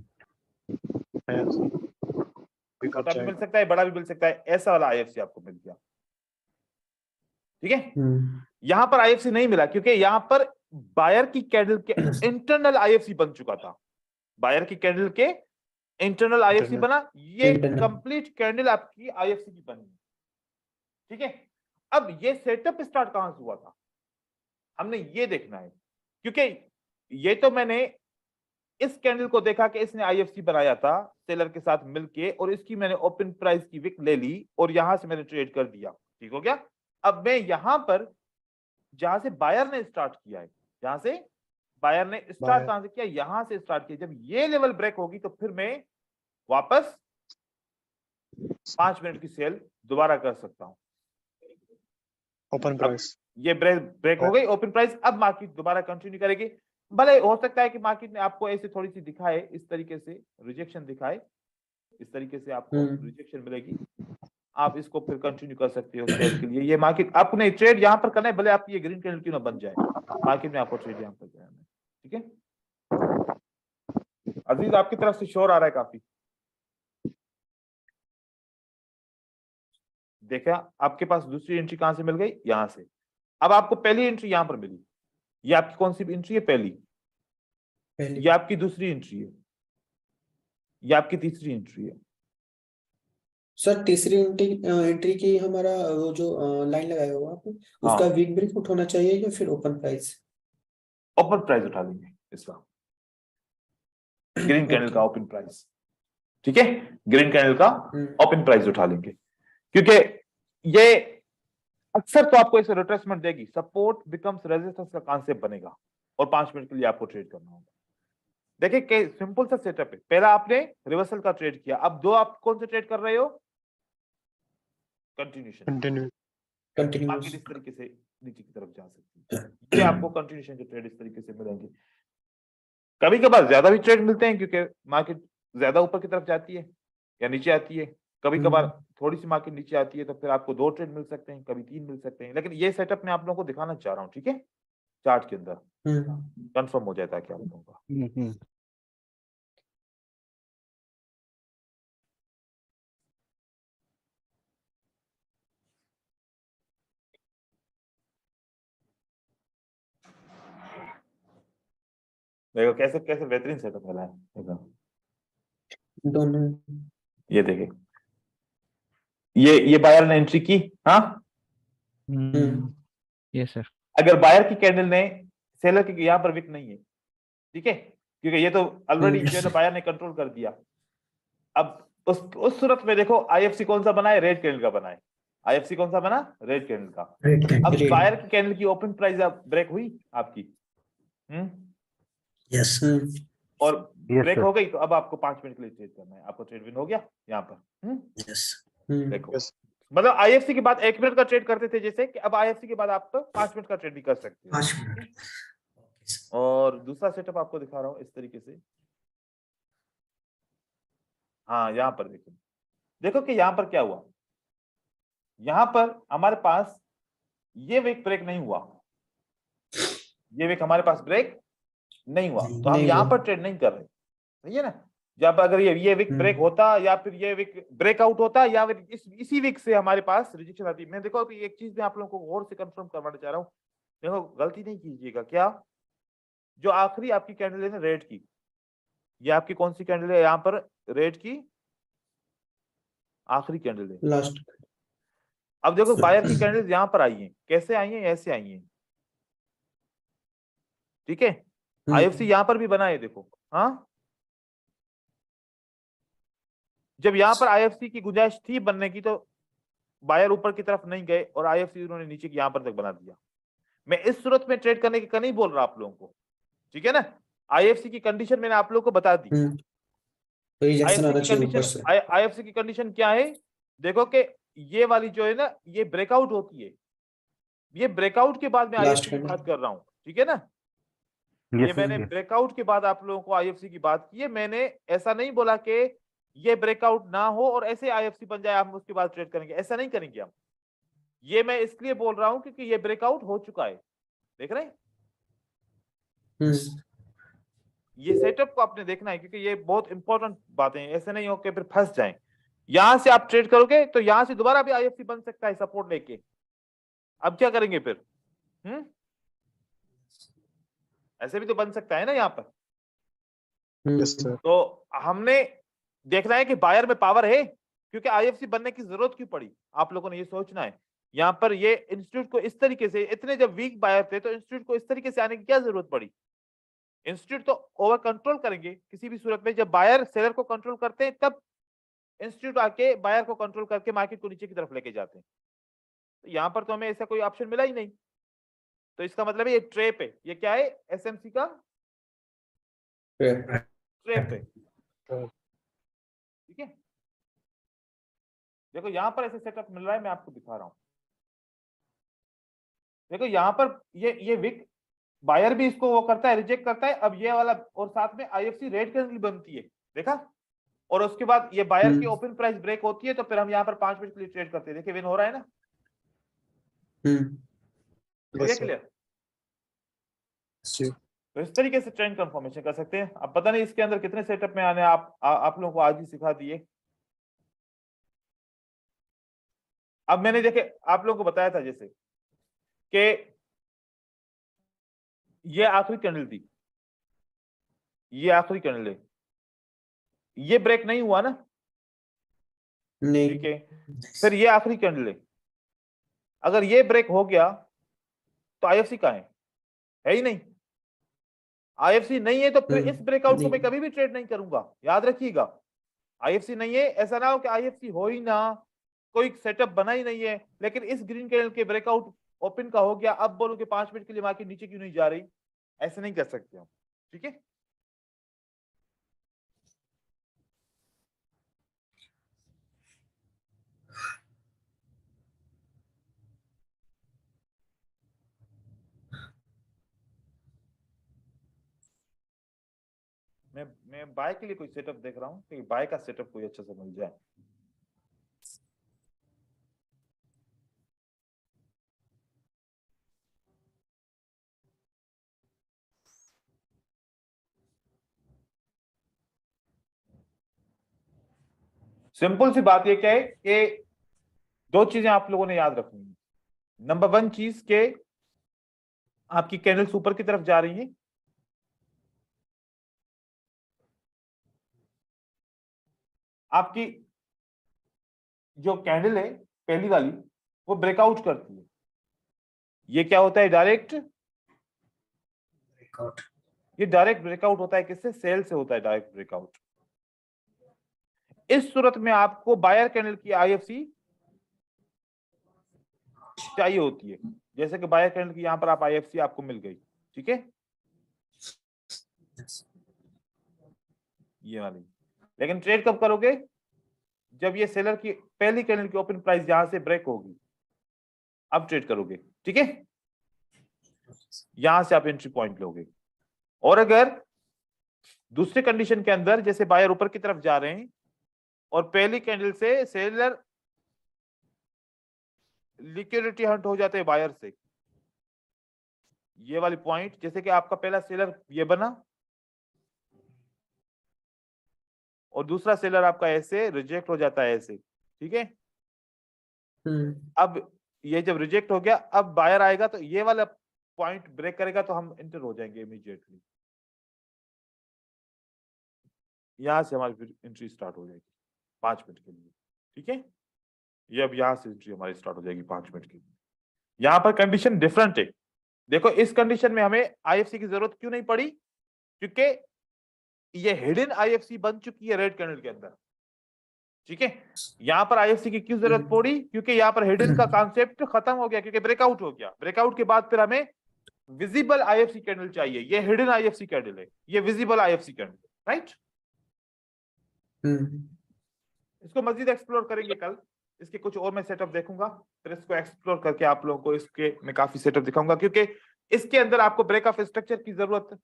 छोटा भी मिल सकता है, बड़ा भी मिल सकता है, ऐसा वाला आईएफसी आपको मिल गया। ठीक है, यहां पर आईएफसी नहीं मिला क्योंकि यहां पर बायर की कैंडल के इंटरनल आईएफसी बन चुका था, बायर की कैंडल के इंटरनल आईएफसी बना, ये कंप्लीट कैंडल आपकी आईएफसी की बनी। ठीक है, अब ये सेटअप स्टार्ट कहां से हुआ था हमने ये देखना है, क्योंकि ये तो मैंने इस कैंडल को देखा कि इसने आईएफसी बनाया था सेलर के साथ मिलके, और इसकी मैंने ओपन प्राइस की विक ले ली और यहां से मैंने ट्रेड कर दिया। ठीक हो गया। अब मैं यहां पर जहां से बायर ने स्टार्ट किया है, जहां से बायर ने स्टार्ट कहां से किया, यहां से स्टार्ट किया, जब ये लेवल ब्रेक होगी तो फिर मैं वापस 5 मिनट की सेल दोबारा कर सकता हूं। ओपन प्राइस ये ब्रेक हो गई ओपन प्राइस, अब मार्केट दोबारा कंटिन्यू करेगी। भले हो सकता है कि मार्केट ने आपको ऐसे थोड़ी सी दिखाए, इस तरीके से रिजेक्शन दिखाए, इस तरीके से आपको रिजेक्शन मिलेगी, आप इसको फिर कंटिन्यू कर सकते हो ट्रेड के लिए। ये मार्केट आपने ट्रेड यहां पर करना है, भले आपकी ये ग्रीन कैंडल क्यों ना बन जाए, मार्केट में आपको ट्रेड यहां पर करना है। ठीक है, अजीज आपकी तरफ से शोर आ रहा है काफी, देखा आपके पास दूसरी एंट्री कहां से मिल गई, यहां से। अब आपको पहली एंट्री यहां पर मिली, ये आपकी कौन सी एंट्री है, पहली, ये आपकी दूसरी एंट्री है, ये आपकी तीसरी एंट्री है। सर तीसरी एंट्री की हमारा वो जो लाइन लगाया हुआ आप, उसका वीक ब्रेक उठाना चाहिए या फिर ओपन प्राइस? ओपन प्राइस उठा लेंगे इसका, ग्रीन कैंडल का ओपन प्राइस। ठीक है, ग्रीन कैंडल का ओपन प्राइस उठा लेंगे, क्योंकि ये अक्सर तो आपको इसे रिट्रेसमेंट देगी, सपोर्ट बिकम्स रेजिस्टेंस का कॉन्सेप्ट बनेगा, और 5 मिनट के लिए आपको ट्रेड करना होगा। देखिए कि सिंपल सा सेटअप है, पहला आपने रिवर्सल का ट्रेड किया, अब दो आप कौन से ट्रेड कर रहे हो, कंटिन्यूशन। मार्केट इस तरीके से नीचे की तरफ जा सकती है, ये आपको कंटिन्यूशन के ट्रेड इस तरीके से मिलेंगे। कभी कभार ज्यादा भी ट्रेड मिलते हैं क्योंकि मार्केट ज्यादा ऊपर की तरफ जाती है या नीचे आती है, कभी कभार थोड़ी सी मार्केट नीचे आती है तो फिर आपको 2 ट्रेड मिल सकते हैं, कभी 3 मिल सकते हैं, लेकिन ये सेटअप मैं आप लोगों को दिखाना चाह रहा हूं। ठीक है, चार्ट के अंदर हम्म कंफर्म हो जाता है क्या आप लोगों का। हम्म। देखो कैसे कैसे बेहतरीन सेटअप मिला है, देखो दोनों। ये देखे, ये बायर ने एंट्री की, हाँ हम्म यस सर। अगर बायर की कैंडल ने सेलर की यहाँ पर विक नहीं है, ठीक है, क्योंकि ये तो ऑलरेडी जो है ना बायर ने कंट्रोल कर दिया। अब उस सूरत में देखो आईएफसी कौन सा बना है, रेड कैंडल का बना है। आईएफसी कौन सा बना, रेड कैंडल का। रेड अब कैंडल। बायर की कैंडल की ओपन प्राइस अब ब्रेक हुई आपकी, यस और Yes, ब्रेक sir. हो गई, तो अब आपको 5 मिनट के लिए ट्रेड करना है, आपको ट्रेड विन हो गया यहाँ पर। यस देखो Yes. मतलब आईएफसी के बाद 1 मिनट का ट्रेड करते थे जैसे कि अब आईएफसी के बाद आप 5 मिनट का ट्रेड भी कर सकते हो। 5 मिनट। और दूसरा सेटअप आपको दिखा रहा हूँ इस तरीके से। हाँ यहाँ पर देखो, देखो कि यहाँ पर क्या हुआ, यहाँ पर हमारे पास ये विक ब्रेक नहीं हुआ, ये विक हमारे पास ब्रेक नहीं हुआ, तो हम नहीं यहाँ हुआ। पर ट्रेड नहीं कर रहे, सही है ना। जब अगर ये विक ब्रेक होता या फिर ये विक ब्रेकआउट होता या फिर इसी विक से हमारे पास रिजेक्शन आती। मैं देखो अभी एक चीज मैं आप लोगों को गौर से कंफर्म करवाना चाह रहा हूँ, देखो गलती नहीं कीजिएगा। क्या जो आखिरी आपकी कैंडल है ना रेड की, ये आपकी कौन सी कैंडल है, यहाँ पर रेड की आखिरी कैंडल है। लास्ट। अब देखो बायर की कैंडल्स यहाँ पर आई हैं, कैसे आई हैं, ऐसे आई हैं, ठीक है। आईएफसी यहाँ पर भी बना है देखो, हाँ जब यहाँ पर आईएफसी की गुंजाइश थी बनने की, तो बायर ऊपर की तरफ नहीं गए और आईएफसी उन्होंने नीचे की यहाँ पर तक बना दिया। मैं इस सूरत में ट्रेड करने का नहीं बोल रहा आप लोगों को, ठीक है ना। आईएफसी की कंडीशन मैंने आप लोगों को बता दी। रिजेक्शन आना चाहिए ऊपर से। आईएफसी की कंडीशन क्या है, देखो कि ये वाली जो है ना ये ब्रेकआउट होती है, ये ब्रेकआउट के बाद मैं आईएफसी की बात कर रहा हूँ, ठीक है ना। ये मैंने ब्रेकआउट के बाद आप लोगों को आईएफसी की बात की है। मैंने ऐसा नहीं बोला कि ये ब्रेकआउट ना हो और ऐसे आईएफसी बन जाए हम उसके बाद ट्रेड करेंगे, ऐसा नहीं करेंगे हम। ये मैं इसलिए बोल रहा हूं क्योंकि ये ब्रेकआउट हो चुका है, देख रहे हैं। ये सेटअप को आपने देखना है क्योंकि ये बहुत इंपॉर्टेंट बातें हैं, ऐसे नहीं हो कि फिर फंस जाएं। यहां से आप ट्रेड करोगे तो यहां से दोबारा भी आईएफसी बन सकता है सपोर्ट लेके। अब क्या करेंगे फिर, ऐसे भी तो बन सकता है ना यहाँ पर। Yes, sir. तो हमने देखना है कि बायर में पावर है, क्योंकि आईएफसी बनने की जरूरत क्यों पड़ी, आप लोगों ने ये सोचना है। यहाँ पर ये इंस्टीट्यूट को इस तरीके से, इतने जब वीक बायर थे तो इंस्टीट्यूट को इस तरीके से आने की क्या जरूरत पड़ी। इंस्टीट्यूट तो ओवर कंट्रोल करेंगे किसी भी सूरत में, जब बायर सेलर को कंट्रोल करते हैं तब इंस्टीट्यूट आके बायर को कंट्रोल करके मार्केट को नीचे की तरफ लेके जाते हैं। तो यहाँ पर तो हमें ऐसा कोई ऑप्शन मिला ही नहीं, तो इसका मतलब है ये ट्रैप है। ये क्या है, एसएमसी का ट्रैप है, ठीक है। देखो यहाँ पर ऐसे सेटअप मिल रहा है, मैं आपको दिखा रहा हूं। देखो यहाँ पर ये विक बायर भी इसको वो करता है, रिजेक्ट करता है। अब ये वाला और साथ में आईएफसी रेड कैंडल बनती है, देखा। और उसके बाद ये बायर की ओपन प्राइस ब्रेक होती है, तो फिर हम यहाँ पर 5 मिनट के लिए ट्रेड करते हैं। देखिए विन हो रहा है ना, क्लियर। तो इस तरीके से ट्रेंड कंफर्मेशन कर सकते हैं। अब पता नहीं इसके अंदर कितने सेटअप में आने आप लोगों को आज ही सिखा दिए। अब मैंने देखे आप लोगों को बताया था जैसे कि ये आखिरी कैंडल थी, ये आखिरी कैंडल है, ये ब्रेक नहीं हुआ ना, ठीक है। फिर ये आखिरी कैंडल है, अगर ये ब्रेक हो गया तो आईएफसी कहाँ है ही नहीं। आईएफसी नहीं है तो फिर इस ब्रेकआउट को मैं कभी भी ट्रेड नहीं करूंगा, याद रखिएगा। आईएफसी नहीं है, ऐसा ना हो कि आईएफसी हो ही ना, कोई सेटअप बना ही नहीं है, लेकिन इस ग्रीन कैंडल के ब्रेकआउट ओपन का हो गया, अब बोलो कि 5 मिनट के लिए मार्केट नीचे क्यों नहीं जा रही, ऐसे नहीं कर सकते हम, ठीक है। मैं बाय के लिए कोई सेटअप देख रहा हूँ कि बाय का सेटअप कोई अच्छा सा मिल जाए। सिंपल सी बात ये क्या है कि दो चीजें आप लोगों ने याद रखनी है। नंबर 1 चीज के आपकी कैंडल्स ऊपर की तरफ जा रही है, आपकी जो कैंडल है पहली वाली वो ब्रेकआउट करती है। ये क्या होता है? Direct Breakout. ये डायरेक्ट ब्रेकआउट होता है। किससे? सेल से होता है डायरेक्ट ब्रेकआउट। इस सूरत में आपको बायर कैंडल की आईएफसी चाहिए होती है। जैसे कि बायर कैंडल की यहां पर आप आईएफसी आपको मिल गई, ठीक है, Yes. ये वाली। लेकिन ट्रेड कब करोगे? जब ये सेलर की पहली कैंडल की ओपन प्राइस यहां से ब्रेक होगी, अब ट्रेड करोगे, ठीक है। यहां से आप एंट्री पॉइंट लोगे। और अगर दूसरे कंडीशन के अंदर जैसे बायर ऊपर की तरफ जा रहे हैं और पहली कैंडल से सेलर लिक्विडिटी हंट हो जाते हैं बायर से, ये वाली पॉइंट, जैसे कि आपका पहला सेलर ये बना और दूसरा सेलर आपका ऐसे रिजेक्ट हो जाता है ऐसे, ठीक है। अब ये जब रिजेक्ट हो गया, अब बायर आएगा तो ये वाला पॉइंट ब्रेक करेगा तो हम एंटर हो जाएंगे इमीडिएटली। यहां से हमारी फिर एंट्री स्टार्ट हो जाएगी 5 मिनट के लिए, ठीक है। ये अब यहां से एंट्री हमारी स्टार्ट हो जाएगी 5 मिनट के लिए। यहां पर कंडीशन डिफरेंट है। देखो इस कंडीशन में हमें आईएफसी की जरूरत क्यों नहीं पड़ी? क्योंकि ये हिडन आईएफसी बन चुकी है रेड कैंडल के अंदर, ठीक है। यहां पर आईएफसी की क्यों जरूरत पड़ी? क्योंकि यहां पर हिडन का कॉन्सेप्ट खत्म हो गया, क्योंकि ब्रेकआउट हो गया। ब्रेकआउट के बाद फिर हमें विजिबल आईएफसी कैंडल चाहिए। ये हिडन आईएफसी कैंडल है, ये विजिबल आईएफसी कैंडल, राइट। इसको मजीद एक्सप्लोर करेंगे कल। इसके कुछ और मैं सेटअप देखूंगा, फिर इसको एक्सप्लोर करके आप लोगों को इसके मैं काफी सेटअप दिखाऊंगा, क्योंकि इसके अंदर आपको ब्रेक ऑफ स्ट्रक्चर की जरूरत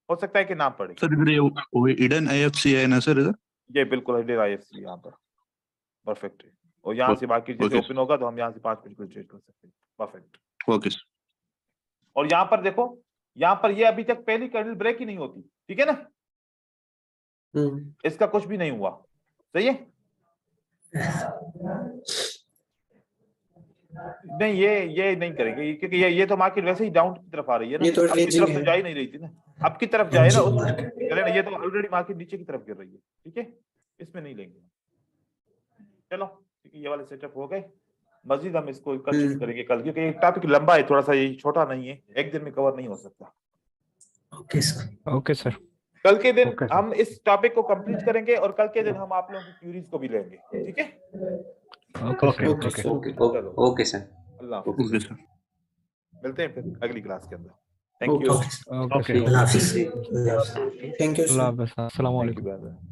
हो सकता है कि ना पड़े। सर इधर ये हिडन आईएफसी है ना सर इधर? ये बिल्कुल हिडन आईएफसी यहाँ पर परफेक्ट है। और यहाँ से बाकी जैसे ओपन होगा तो हम यहाँ से 5 मिनट को ट्रेड कर सकते हैं। Perfect, okay sir. और यहाँ पर देखो, यहाँ पर ये अभी तक पहली कैंडल ब्रेक ही नहीं होती, ठीक है ना। इसका कुछ भी नहीं हुआ, सही है। नहीं ये नहीं करेंगे, क्योंकि ये तो मार्केट वैसे ही डाउन की तरफ आ रही है ना। ये तो अब की रेंजिंग तरफ तो है। जा ही नहीं रही थी ना, अब की तरफ जाए ना उस करें ना। ये तो ऑलरेडी मार्केट नीचे की तरफ गिर रही है, ठीक है, इसमें नहीं लेंगे। चलो ठीक है, ये वाले सेटअप हो गए। मजीद हम इसको कंटिन्यू करेंगे कल, क्योंकि ये टॉपिक लंबा है थोड़ा सा, ये छोटा नहीं है, एक दिन में कवर नहीं हो सकता। Okay, sir. Okay sir. कल के दिन Okay, sir. हम इस टॉपिक को कंप्लीट करेंगे और कल के दिन हम आप लोगों की क्यूरीज को भी लेंगे, ठीक है। Okay Okay, okay sir. Okay sir. अल्लाह हाफिज। Okay sir. मिलते हैं फिर अगली क्लास के अंदर। Thank you. Okay, sir. Okay Allah Hafiz. Allah Hafiz. Thank you, sir. अल्लाह हाफ़िज़। अस्सलाम थैंक वालेकुम। You brother.